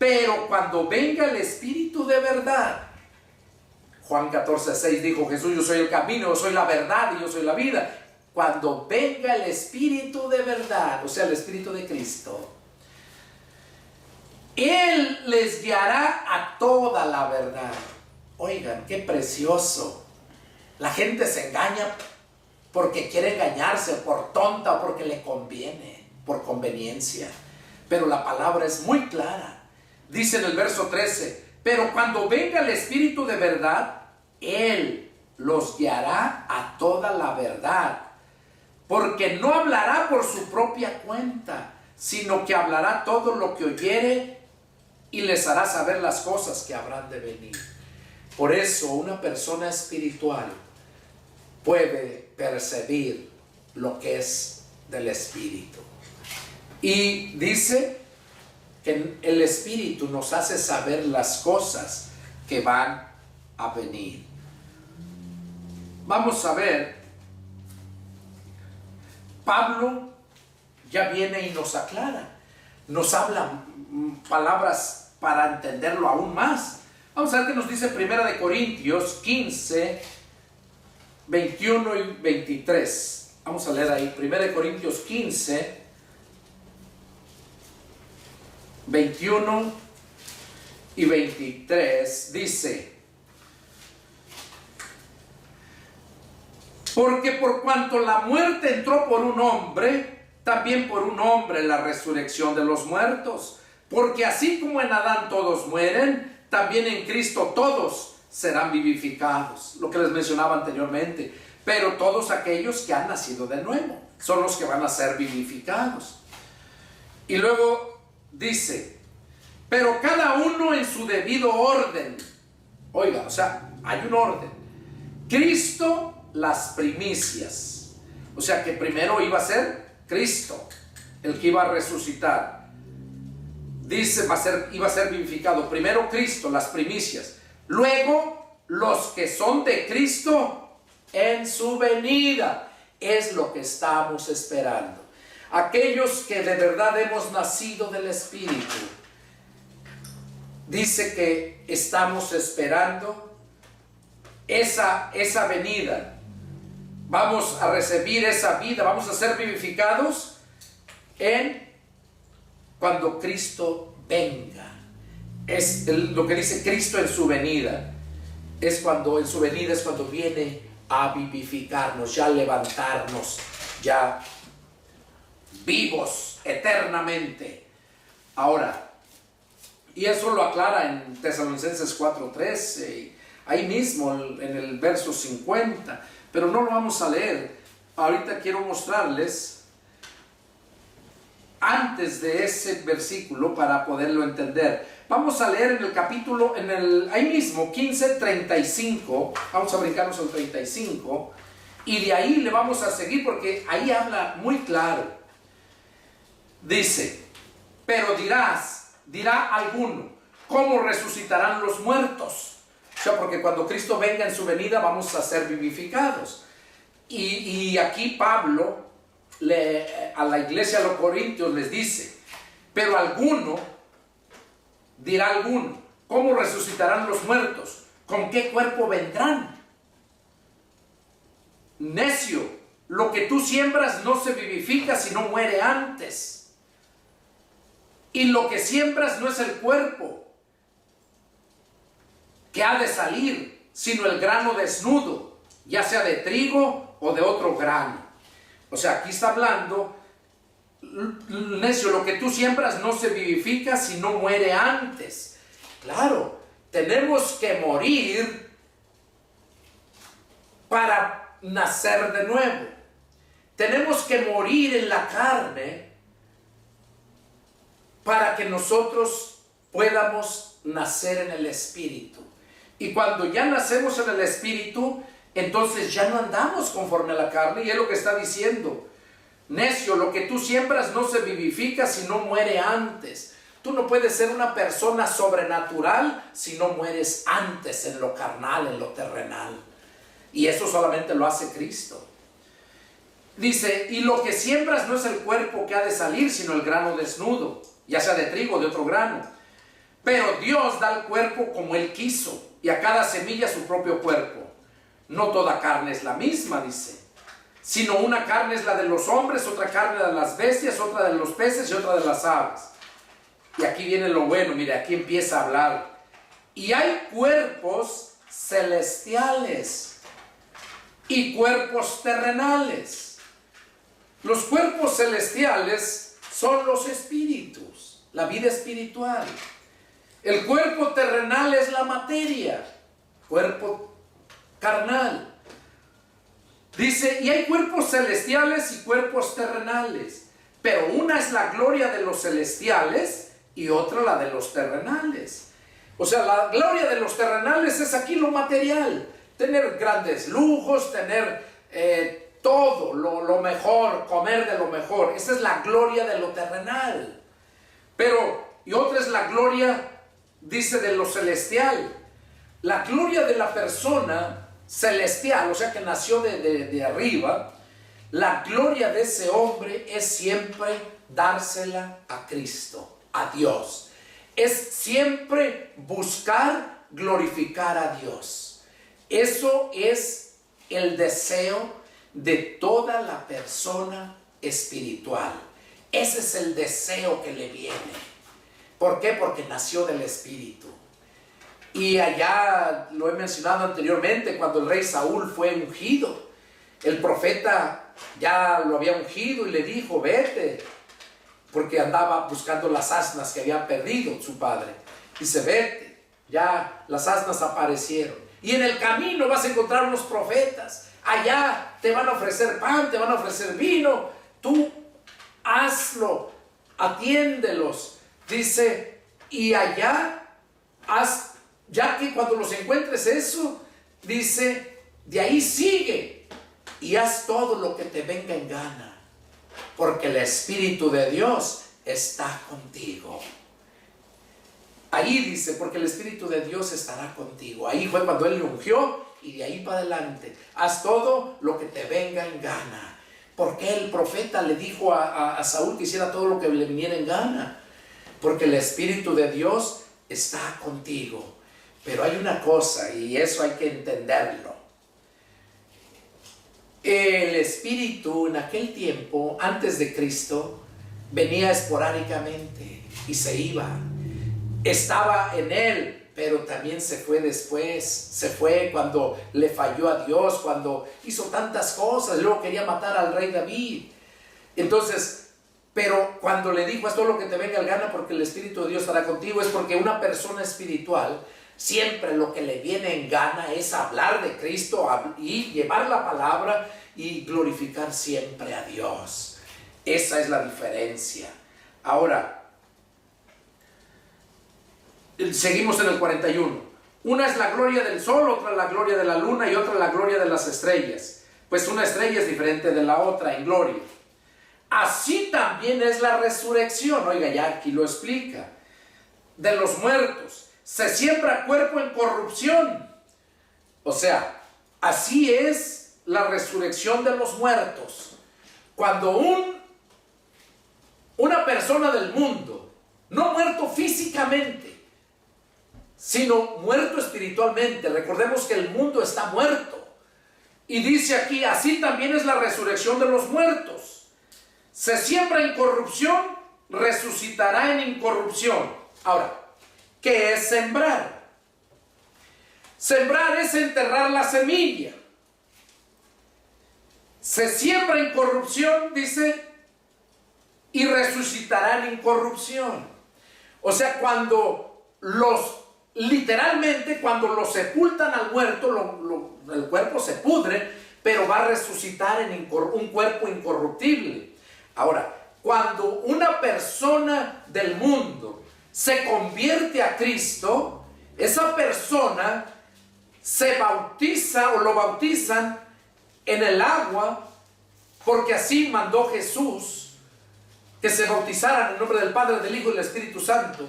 Pero cuando venga el Espíritu de verdad, Juan 14:6 dijo Jesús: yo soy el camino, yo soy la verdad y yo soy la vida. Cuando venga el Espíritu de verdad, o sea, el Espíritu de Cristo, Él les guiará a toda la verdad. Oigan, qué precioso. La gente se engaña porque quiere engañarse, por tonta o porque le conviene, por conveniencia. Pero la palabra es muy clara. Dice en el verso 13: pero cuando venga el Espíritu de verdad, Él los guiará a toda la verdad, porque no hablará por su propia cuenta, sino que hablará todo lo que oyere y les hará saber las cosas que habrán de venir. Por eso una persona espiritual puede percibir lo que es del Espíritu. Y dice que el Espíritu nos hace saber las cosas que van a venir. Vamos a ver, Pablo ya viene y nos aclara, nos habla palabras para entenderlo aún más. Vamos a ver qué nos dice 1 Corintios 15, 21 y 23. Vamos a leer ahí, 1 Corintios 15, 21 y 23, dice: porque por cuanto la muerte entró por un hombre, también por un hombre la resurrección de los muertos. Porque así como en Adán todos mueren, también en Cristo todos serán vivificados. Lo que les mencionaba anteriormente. Pero todos aquellos que han nacido de nuevo son los que van a ser vivificados. Y luego dice: pero cada uno en su debido orden. Oiga, o sea, hay un orden. Cristo, las primicias. O sea que primero iba a ser Cristo el que iba a resucitar. Dice, iba a ser vivificado. Primero Cristo, las primicias. Luego los que son de Cristo en su venida. Es lo que estamos esperando. Aquellos que de verdad hemos nacido del Espíritu. Dice que estamos esperando esa venida. Vamos a recibir esa vida, vamos a ser vivificados cuando Cristo venga. Es lo que dice Cristo en su venida. En su venida es cuando viene a vivificarnos, ya levantarnos, ya vivos eternamente. Ahora, y eso lo aclara en Tesalonicenses 4:13, ahí mismo en el verso 50, pero no lo vamos a leer. Ahorita quiero mostrarles antes de ese versículo para poderlo entender. Vamos a leer en el capítulo, ahí mismo, 15:35, vamos a brincarnos al 35, y de ahí le vamos a seguir porque ahí habla muy claro. Dice, pero dirá alguno, ¿cómo resucitarán los muertos? O sea, porque cuando Cristo venga en su venida vamos a ser vivificados. Y aquí Pablo a la iglesia de los Corintios les dice, pero dirá alguno, ¿cómo resucitarán los muertos? ¿Con qué cuerpo vendrán? Necio, lo que tú siembras no se vivifica sino muere antes. Y lo que siembras no es el cuerpo que ha de salir, sino el grano desnudo, ya sea de trigo o de otro grano. O sea, aquí está hablando, necio, lo que tú siembras no se vivifica sino muere antes. Claro, tenemos que morir para nacer de nuevo. Tenemos que morir en la carne para que nosotros podamos nacer en el Espíritu. Y cuando ya nacemos en el Espíritu, entonces ya no andamos conforme a la carne, y es lo que está diciendo. Necio, lo que tú siembras no se vivifica si no muere antes. Tú no puedes ser una persona sobrenatural si no mueres antes en lo carnal, en lo terrenal. Y eso solamente lo hace Cristo. Dice, y lo que siembras no es el cuerpo que ha de salir, sino el grano desnudo, ya sea de trigo o de otro grano. Pero Dios da al cuerpo como Él quiso, y a cada semilla su propio cuerpo. No toda carne es la misma, dice, sino una carne es la de los hombres, otra carne de las bestias, otra de los peces y otra de las aves. Y aquí viene lo bueno, mire, aquí empieza a hablar. Y hay cuerpos celestiales y cuerpos terrenales. Los cuerpos celestiales son los espíritus, la vida espiritual. El cuerpo terrenal es la materia, cuerpo carnal. Dice, y hay cuerpos celestiales y cuerpos terrenales, pero una es la gloria de los celestiales y otra la de los terrenales. O sea, la gloria de los terrenales es aquí lo material, tener grandes lujos, tener todo lo mejor, comer de lo mejor. Esa es la gloria de lo terrenal. Pero, y otra es la gloria, dice, de lo celestial. La gloria de la persona celestial, o sea que nació de arriba, la gloria de ese hombre es siempre dársela a Cristo, a Dios. Es siempre buscar glorificar a Dios. Eso es el deseo de toda la persona espiritual. Ese es el deseo que le viene. ¿Por qué? Porque nació del Espíritu. Y allá lo he mencionado anteriormente, cuando el rey Saúl fue ungido, el profeta ya lo había ungido y le dijo, vete, porque andaba buscando las asnas que había perdido su padre. Dice, vete, ya las asnas aparecieron. Y en el camino vas a encontrar unos profetas. Allá te van a ofrecer pan, te van a ofrecer vino. Tú hazlo, atiéndelos. Dice, y allá ya que cuando los encuentres eso, dice, de ahí sigue y haz todo lo que te venga en gana, porque el Espíritu de Dios está contigo. Ahí dice, porque el Espíritu de Dios estará contigo. Ahí fue cuando Él le ungió, y de ahí para adelante, haz todo lo que te venga en gana. Porque el profeta le dijo a Saúl que hiciera todo lo que le viniera en gana, porque el Espíritu de Dios está contigo. Pero hay una cosa, y eso hay que entenderlo. El Espíritu en aquel tiempo, antes de Cristo, venía esporádicamente y se iba. Estaba en Él, pero también se fue después. Se fue cuando le falló a Dios, cuando hizo tantas cosas. Luego quería matar al rey David. Entonces, pero cuando le dijo, haz todo lo que te venga en gana, porque el Espíritu de Dios estará contigo, es porque una persona espiritual siempre lo que le viene en gana es hablar de Cristo y llevar la palabra y glorificar siempre a Dios. Esa es la diferencia. Ahora, seguimos en el 41. Una es la gloria del sol, otra la gloria de la luna y otra la gloria de las estrellas. Pues una estrella es diferente de la otra en gloria. Así también es la resurrección. Oiga, ya aquí lo explica. De los muertos. Se siembra cuerpo en corrupción. O sea, así es la resurrección de los muertos. Cuando una persona del mundo, no muerto físicamente, sino muerto espiritualmente. Recordemos que el mundo está muerto. Y dice aquí, así también es la resurrección de los muertos. Se siembra en corrupción, resucitará en incorrupción. Ahora, ¿qué es sembrar? Sembrar es enterrar la semilla. Se siembra en corrupción, dice, y resucitará en incorrupción. O sea, literalmente cuando lo sepultan al muerto, el cuerpo se pudre, pero va a resucitar en un cuerpo incorruptible. Ahora, cuando una persona del mundo se convierte a Cristo, esa persona se bautiza o lo bautizan en el agua, porque así mandó Jesús que se bautizaran en el nombre del Padre, del Hijo y del Espíritu Santo.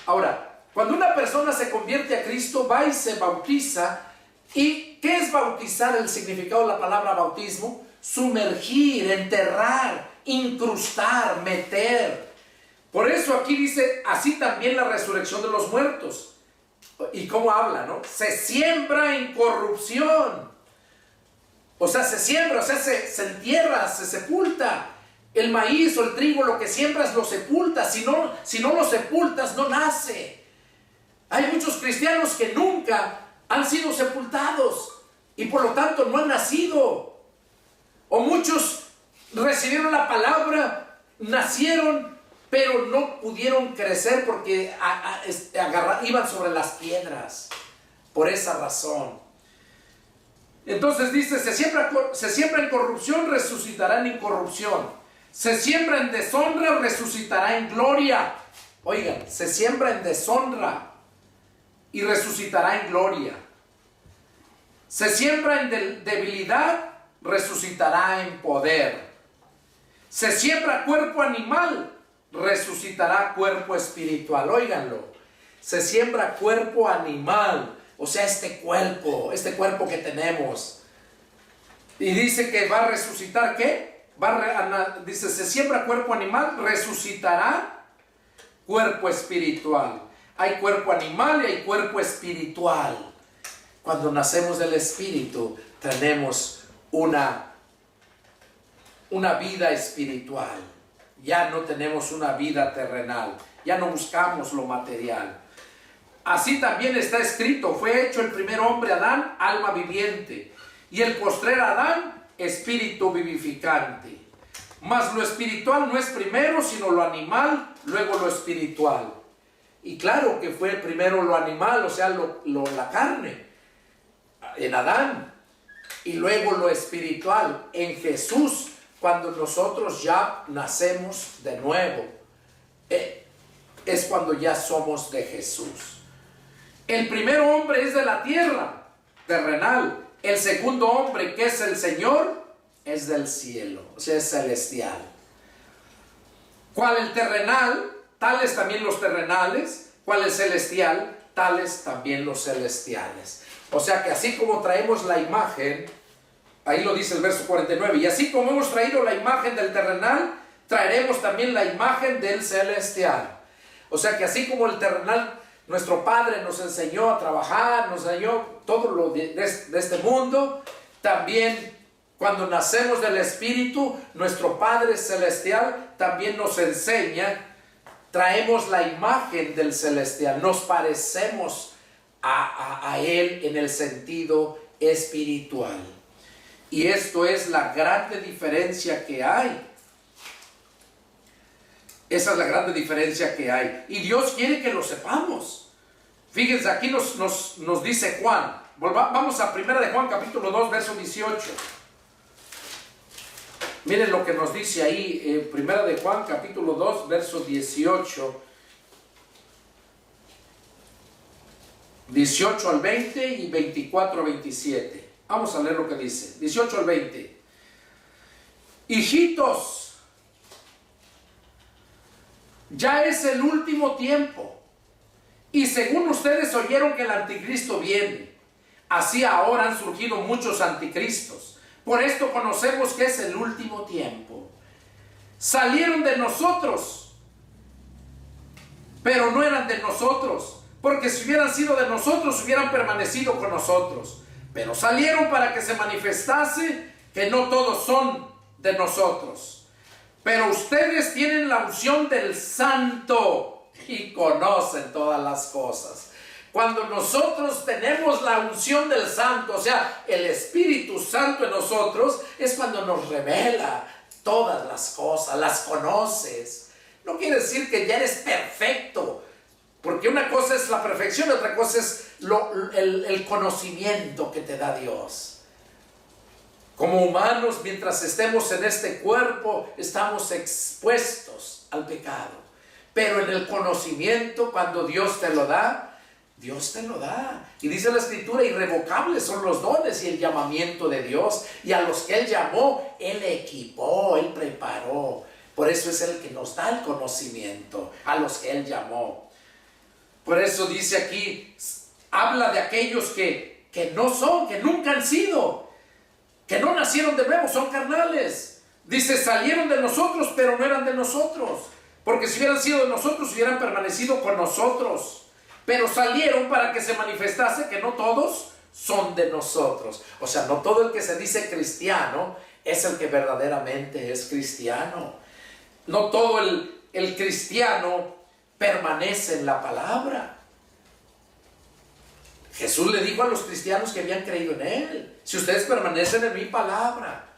Ahora, cuando una persona se convierte a Cristo, va y se bautiza. ¿Y qué es bautizar? El significado de la palabra bautismo: sumergir, enterrar, incrustar, meter. Por eso aquí dice, así también la resurrección de los muertos. ¿Y cómo habla, no? Se siembra en corrupción. O sea, se siembra, o sea, se entierra, se sepulta. El maíz o el trigo, lo que siembras lo sepultas. Si no lo sepultas, no nace. Hay muchos cristianos que nunca han sido sepultados y por lo tanto no han nacido. O muchos recibieron la palabra, nacieron, pero no pudieron crecer porque iban sobre las piedras. Por esa razón. Entonces dice, se siembra en corrupción, resucitará en incorrupción. Se siembra en deshonra, resucitará en gloria. Oigan, se siembra en deshonra y resucitará en gloria. Se siembra en debilidad, resucitará en poder. Se siembra cuerpo animal, resucitará cuerpo espiritual. Óiganlo, se siembra cuerpo animal, o sea, este cuerpo que tenemos. Y dice que va a resucitar, ¿qué? Dice, se siembra cuerpo animal, resucitará cuerpo espiritual. Hay cuerpo animal y hay cuerpo espiritual. Cuando nacemos del Espíritu, tenemos una vida espiritual. Ya no tenemos una vida terrenal. Ya no buscamos lo material. Así también está escrito, fue hecho el primer hombre Adán, alma viviente, y el postrer Adán, espíritu vivificante. Mas lo espiritual no es primero, sino lo animal, luego lo espiritual. Y claro que fue primero lo animal, o sea, la carne, en Adán, y luego lo espiritual, en Jesús, cuando nosotros ya nacemos de nuevo. Es cuando ya somos de Jesús. El primer hombre es de la tierra, terrenal. El segundo hombre, que es el Señor, es del cielo, o sea, es celestial. ¿Cuál el terrenal? Tales también los terrenales. ¿Cuál el celestial? Tales también los celestiales. O sea que así como traemos la imagen, ahí lo dice el verso 49, y así como hemos traído la imagen del terrenal, traeremos también la imagen del celestial. O sea que así como el terrenal, nuestro Padre nos enseñó a trabajar, nos enseñó todo lo de este mundo, también cuando nacemos del Espíritu, nuestro Padre Celestial también nos enseña, traemos la imagen del Celestial, nos parecemos a Él en el sentido espiritual. Y esto es la grande diferencia que hay. Esa es la grande diferencia que hay. Y Dios quiere que lo sepamos. Fíjense, aquí nos dice Juan. Vamos a 1 de Juan capítulo 2, verso 18. Miren lo que nos dice ahí, primera de Juan, capítulo 2, verso 18. 18 al 20 y 24 al 27. Vamos a leer lo que dice. 18 al 20. Hijitos, ya es el último tiempo. Y según ustedes oyeron que el anticristo viene, así ahora han surgido muchos anticristos. Por esto conocemos que es el último tiempo. Salieron de nosotros, pero no eran de nosotros, porque si hubieran sido de nosotros, hubieran permanecido con nosotros. Pero salieron para que se manifestase que no todos son de nosotros. Pero ustedes tienen la unción del Santo y conocen todas las cosas. Cuando nosotros tenemos la unción del Santo, o sea, el Espíritu Santo en nosotros, es cuando nos revela todas las cosas, las conoces. No quiere decir que ya eres perfecto, porque una cosa es la perfección, otra cosa es el conocimiento que te da Dios. Como humanos, mientras estemos en este cuerpo, estamos expuestos al pecado. Pero en el conocimiento, cuando Dios te lo da, Dios te lo da. Y dice la Escritura, irrevocables son los dones y el llamamiento de Dios. Y a los que Él llamó, Él equipó, Él preparó. Por eso es el que nos da el conocimiento, a los que Él llamó. Por eso dice aquí, habla de aquellos que no son, que nunca han sido, que no nacieron de nuevo, son carnales. Dice, salieron de nosotros, pero no eran de nosotros. Porque si hubieran sido de nosotros, hubieran permanecido con nosotros. Pero salieron para que se manifestase que no todos son de nosotros. O sea, no todo el que se dice cristiano es el que verdaderamente es cristiano. No todo el cristiano permanece en la palabra. Jesús le dijo a los cristianos que habían creído en Él: si ustedes permanecen en mi palabra,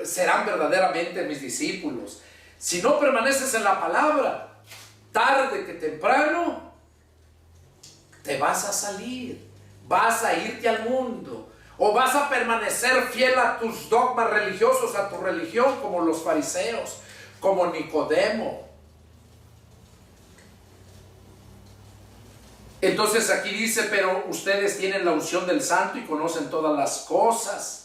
serán verdaderamente mis discípulos. Si no permaneces en la palabra, tarde que temprano te vas a salir, vas a irte al mundo, o vas a permanecer fiel a tus dogmas religiosos, a tu religión, como los fariseos, como Nicodemo. Entonces aquí dice, pero ustedes tienen la unción del Santo y conocen todas las cosas.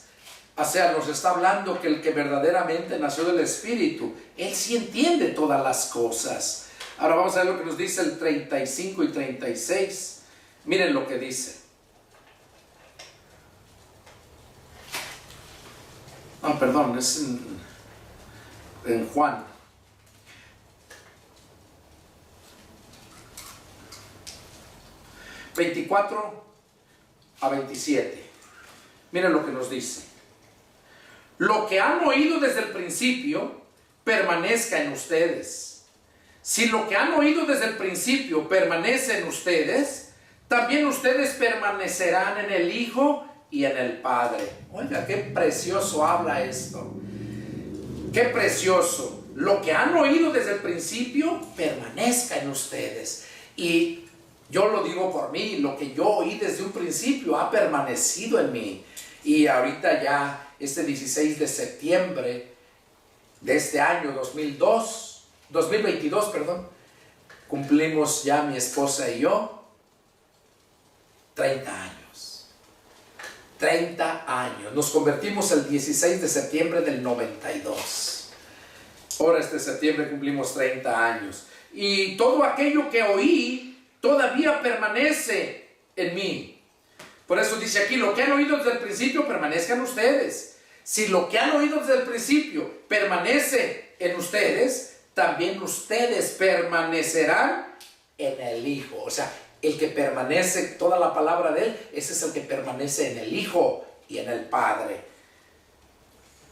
O sea, nos está hablando que el que verdaderamente nació del Espíritu, él sí entiende todas las cosas. Ahora vamos a ver lo que nos dice el 35 y 36. Miren lo que dice. Perdón, es en Juan. ...24 a 27. Miren lo que nos dice. Lo que han oído desde el principio permanezca en ustedes. Si lo que han oído desde el principio permanece en ustedes, también ustedes permanecerán en el Hijo y en el Padre. Oiga, qué precioso habla esto. Qué precioso. Lo que han oído desde el principio permanezca en ustedes. Y yo lo digo por mí, lo que yo oí desde un principio ha permanecido en mí. Y ahorita ya, este 16 de septiembre de este año 2022, cumplimos ya mi esposa y yo 30 años. 30 años. Nos convertimos el 16 de septiembre del 92. Ahora este septiembre cumplimos 30 años. Y todo aquello que oí todavía permanece en mí. Por eso dice aquí, lo que han oído desde el principio permanezcan ustedes. Si lo que han oído desde el principio permanece en ustedes, también ustedes permanecerán en el Hijo. O sea, el que permanece, toda la palabra de Él, ese es el que permanece en el Hijo y en el Padre.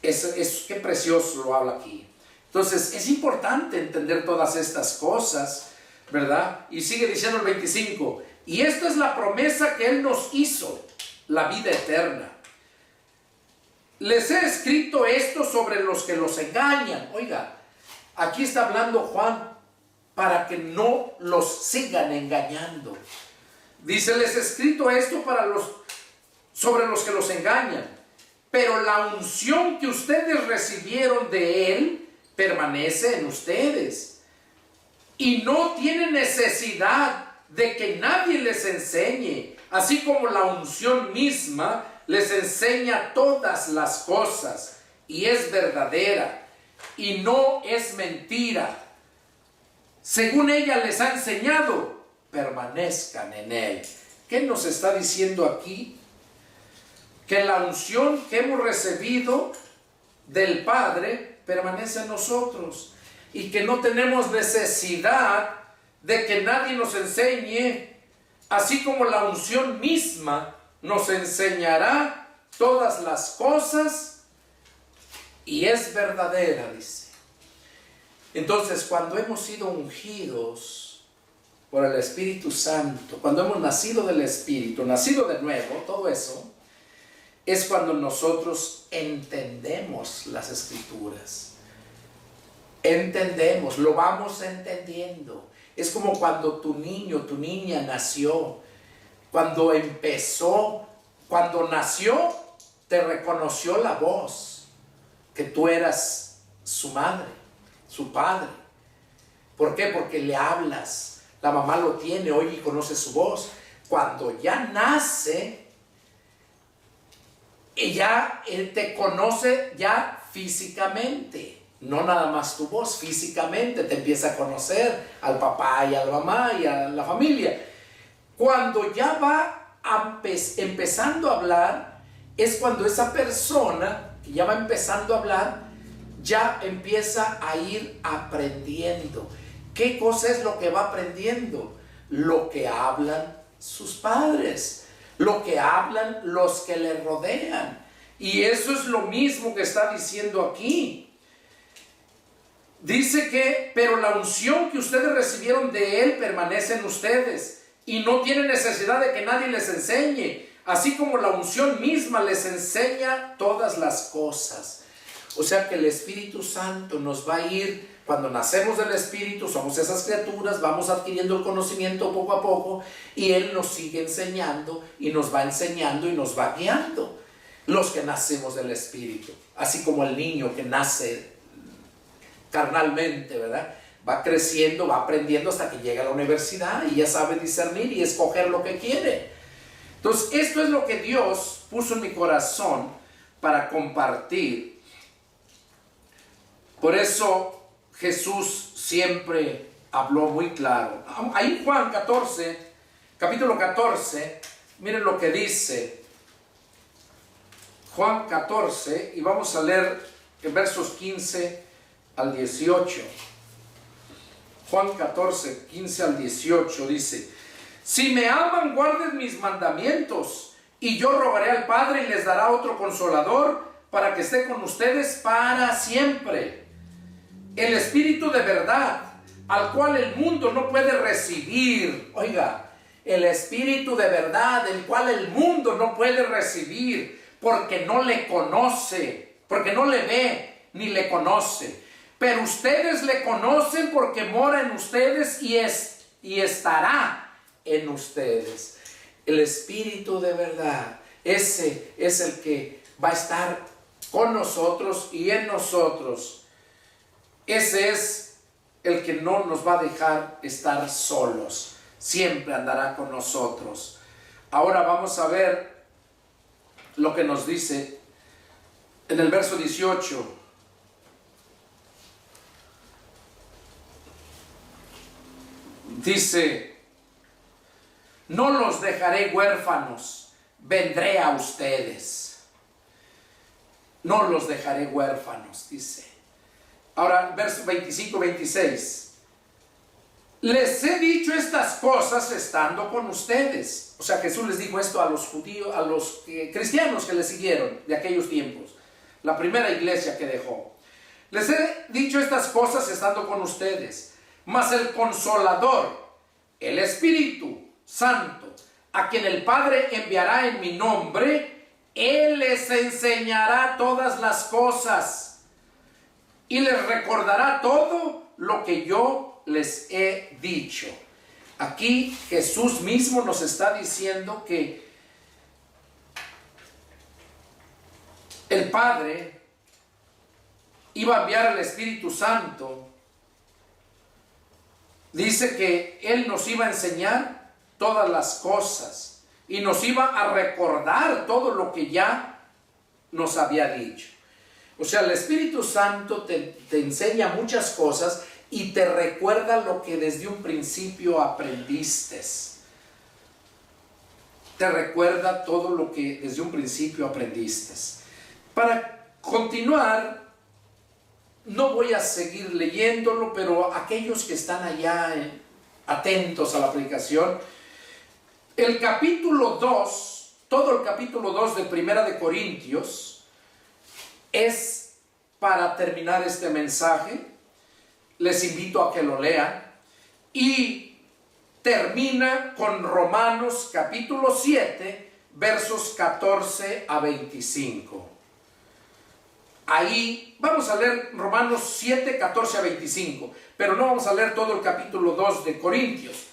Qué precioso lo habla aquí. Entonces, es importante entender todas estas cosas, ¿verdad? Y sigue diciendo el 25, y esta es la promesa que Él nos hizo, la vida eterna. Les he escrito esto sobre los que los engañan. Oiga, aquí está hablando Juan para que no los sigan engañando. Dice, les he escrito esto sobre los que los engañan. pero la unción que ustedes recibieron de Él permanece en ustedes. Y no tienen necesidad de que nadie les enseñe, así como la unción misma les enseña todas las cosas, y es verdadera, y no es mentira. Según ella les ha enseñado, permanezcan en Él. ¿Qué nos está diciendo aquí? Que la unción que hemos recibido del Padre permanece en nosotros, y que no tenemos necesidad de que nadie nos enseñe, así como la unción misma nos enseñará todas las cosas, y es verdadera, dice. Entonces, cuando hemos sido ungidos por el Espíritu Santo, cuando hemos nacido del Espíritu, nacido de nuevo, todo eso, es cuando nosotros entendemos las Escrituras. Entendemos, lo vamos entendiendo. Es como cuando tu niño, tu niña nació. Cuando nació, te reconoció la voz, que tú eras su madre, su padre. ¿Por qué? Porque le hablas. La mamá lo tiene, oye y conoce su voz. Cuando ya nace, ella te conoce ya físicamente. No nada más tu voz, físicamente te empieza a conocer al papá y a la mamá y a la familia. Cuando ya va empezando a hablar, es cuando esa persona que ya va empezando a hablar, ya empieza a ir aprendiendo. ¿Qué cosa es lo que va aprendiendo? Lo que hablan sus padres, lo que hablan los que le rodean. Y eso es lo mismo que está diciendo aquí. Dice que, pero la unción que ustedes recibieron de Él permanece en ustedes, y no tienen necesidad de que nadie les enseñe, así como la unción misma les enseña todas las cosas. O sea que el Espíritu Santo nos va a ir, cuando nacemos del Espíritu, somos esas criaturas, vamos adquiriendo el conocimiento poco a poco, y Él nos sigue enseñando, y nos va enseñando, y nos va guiando, los que nacemos del Espíritu. Así como el niño que nace carnalmente, ¿verdad? Va creciendo, va aprendiendo hasta que llega a la universidad y ya sabe discernir y escoger lo que quiere. Entonces, esto es lo que Dios puso en mi corazón para compartir. Por eso Jesús siempre habló muy claro. Ahí en Juan 14, capítulo 14, miren lo que dice. Juan 14, y vamos a leer en versos 15 al 18. Juan 14, 15 al 18 dice: si me aman, guarden mis mandamientos, y yo rogaré al Padre y les dará otro consolador para que esté con ustedes para siempre. El Espíritu de verdad, al cual el mundo no puede recibir. Oiga, el Espíritu de verdad, el cual el mundo no puede recibir, porque no le conoce, porque no le ve ni le conoce. Pero ustedes le conocen porque mora en ustedes y estará en ustedes. El Espíritu de verdad, ese es el que va a estar con nosotros y en nosotros. Ese es el que no nos va a dejar estar solos. Siempre andará con nosotros. Ahora vamos a ver lo que nos dice en el verso 18. Dice: no los dejaré huérfanos, vendré a ustedes. No los dejaré huérfanos, dice. Ahora, versos 25, 26. Les he dicho estas cosas estando con ustedes. O sea, Jesús les dijo esto a los judíos, a los cristianos que le siguieron de aquellos tiempos. La primera iglesia que dejó. Les he dicho estas cosas estando con ustedes. Mas el Consolador, el Espíritu Santo, a quien el Padre enviará en mi nombre, Él les enseñará todas las cosas y les recordará todo lo que yo les he dicho. Aquí Jesús mismo nos está diciendo que Padre iba a enviar al Espíritu Santo, dice que Él nos iba a enseñar todas las cosas y nos iba a recordar todo lo que ya nos había dicho. O sea, el Espíritu Santo te enseña muchas cosas y te recuerda lo que desde un principio aprendiste. Te recuerda todo lo que desde un principio aprendiste. Para continuar, no voy a seguir leyéndolo, pero aquellos que están allá atentos a la aplicación, el capítulo 2, todo el capítulo 2 de Primera de Corintios, es para terminar este mensaje. Les invito a que lo lean, y termina con Romanos capítulo 7, versos 14 a 25. Ahí vamos a leer Romanos 7, 14 a 25, pero no vamos a leer todo el capítulo 2 de Corintios,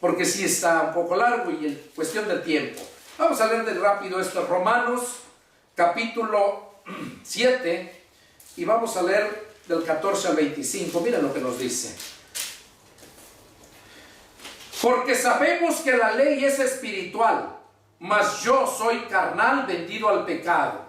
porque sí está un poco largo y es cuestión de tiempo. Vamos a leer de rápido esto, Romanos capítulo 7, y vamos a leer del 14 al 25. Miren lo que nos dice. Porque sabemos que la ley es espiritual, mas yo soy carnal, vendido al pecado.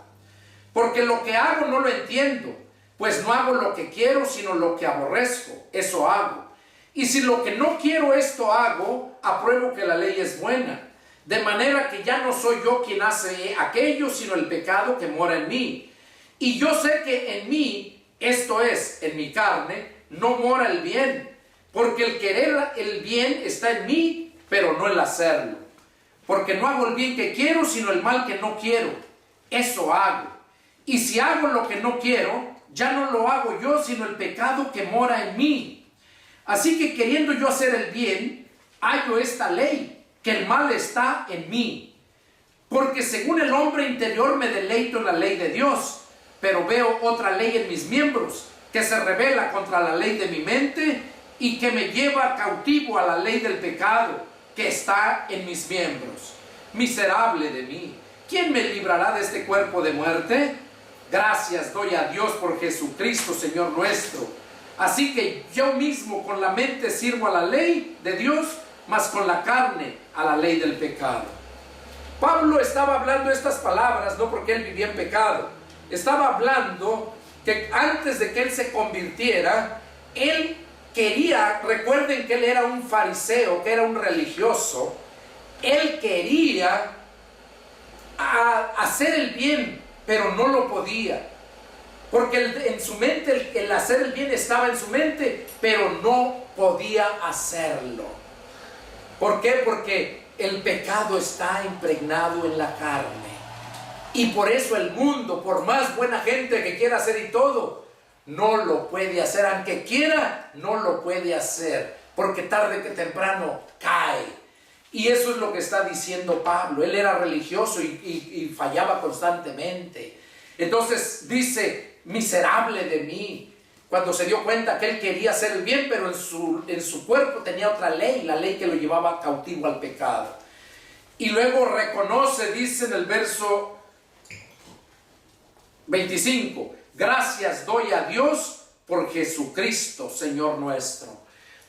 Porque lo que hago no lo entiendo, pues no hago lo que quiero, sino lo que aborrezco, eso hago. Y si lo que no quiero esto hago, apruebo que la ley es buena. De manera que ya no soy yo quien hace aquello, sino el pecado que mora en mí. Y yo sé que en mí, esto es, en mi carne, no mora el bien. Porque el querer el bien está en mí, pero no el hacerlo. Porque no hago el bien que quiero, sino el mal que no quiero. Eso hago. Y si hago lo que no quiero, ya no lo hago yo, sino el pecado que mora en mí. Así que queriendo yo hacer el bien, hallo esta ley, que el mal está en mí. Porque según el hombre interior me deleito en la ley de Dios, pero veo otra ley en mis miembros, que se rebela contra la ley de mi mente y que me lleva cautivo a la ley del pecado que está en mis miembros. Miserable de mí, ¿quién me librará de este cuerpo de muerte? Gracias doy a Dios por Jesucristo, Señor nuestro. Así que yo mismo con la mente sirvo a la ley de Dios, mas con la carne a la ley del pecado. Pablo estaba hablando estas palabras no porque él vivía en pecado. Estaba hablando que antes de que él se convirtiera, él quería, recuerden que él era un fariseo, que era un religioso, él quería hacer el bien, pero no lo podía. Porque en su mente el hacer el bien estaba en su mente, pero no podía hacerlo. ¿Por qué? Porque el pecado está impregnado en la carne. Y por eso el mundo, por más buena gente que quiera hacer y todo, no lo puede hacer. Aunque quiera, no lo puede hacer. Porque tarde que temprano cae. Y eso es lo que está diciendo Pablo. Él era religioso y fallaba constantemente. Entonces dice, miserable de mí. Cuando se dio cuenta que él quería hacer el bien, pero en su cuerpo tenía otra ley, la ley que lo llevaba cautivo al pecado. Y luego reconoce, dice en el verso 25, gracias doy a Dios por Jesucristo, Señor nuestro.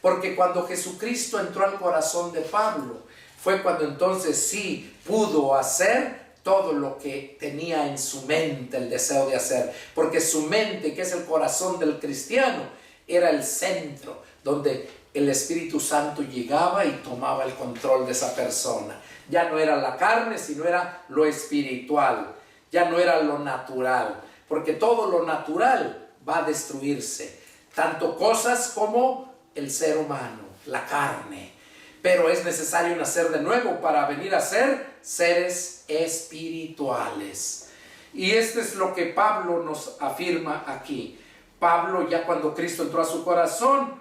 Porque cuando Jesucristo entró al corazón de Pablo, fue cuando entonces sí pudo hacer todo lo que tenía en su mente el deseo de hacer. Porque su mente, que es el corazón del cristiano, era el centro donde el Espíritu Santo llegaba y tomaba el control de esa persona. Ya no era la carne, sino era lo espiritual. Ya no era lo natural, porque todo lo natural va a destruirse, tanto cosas como el ser humano, la carne. Pero es necesario nacer de nuevo para venir a ser seres espirituales. Y esto es lo que Pablo nos afirma aquí. Pablo, ya cuando Cristo entró a su corazón,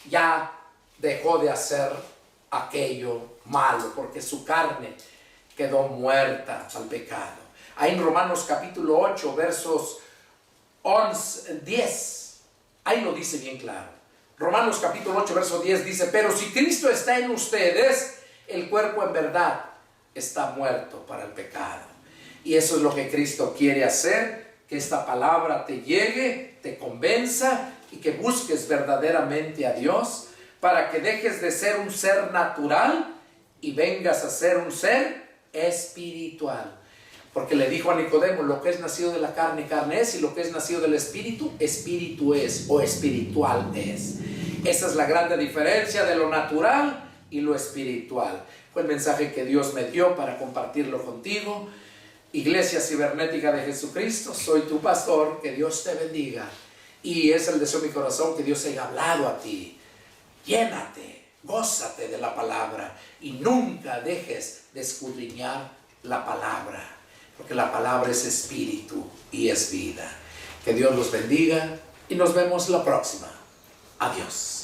ya dejó de hacer aquello malo, porque su carne quedó muerta al pecado. Ahí en Romanos capítulo 8, versos 10, ahí lo dice bien claro. Romanos capítulo 8, verso 10 dice, pero si Cristo está en ustedes, el cuerpo en verdad está muerto para el pecado. Y eso es lo que Cristo quiere hacer, que esta palabra te llegue, te convenza y que busques verdaderamente a Dios para que dejes de ser un ser natural y vengas a ser un ser espiritual. Porque le dijo a Nicodemo, lo que es nacido de la carne, carne es, y lo que es nacido del espíritu, espíritu es, o espiritual es. Esa es la grande diferencia de lo natural y lo espiritual. Fue el mensaje que Dios me dio para compartirlo contigo. Iglesia Cibernética de Jesucristo, soy tu pastor, que Dios te bendiga. Y es el deseo de mi corazón que Dios haya hablado a ti. Llénate, gózate de la palabra y nunca dejes de escudriñar la palabra, porque la palabra es espíritu y es vida. Que Dios los bendiga y nos vemos la próxima. Adiós.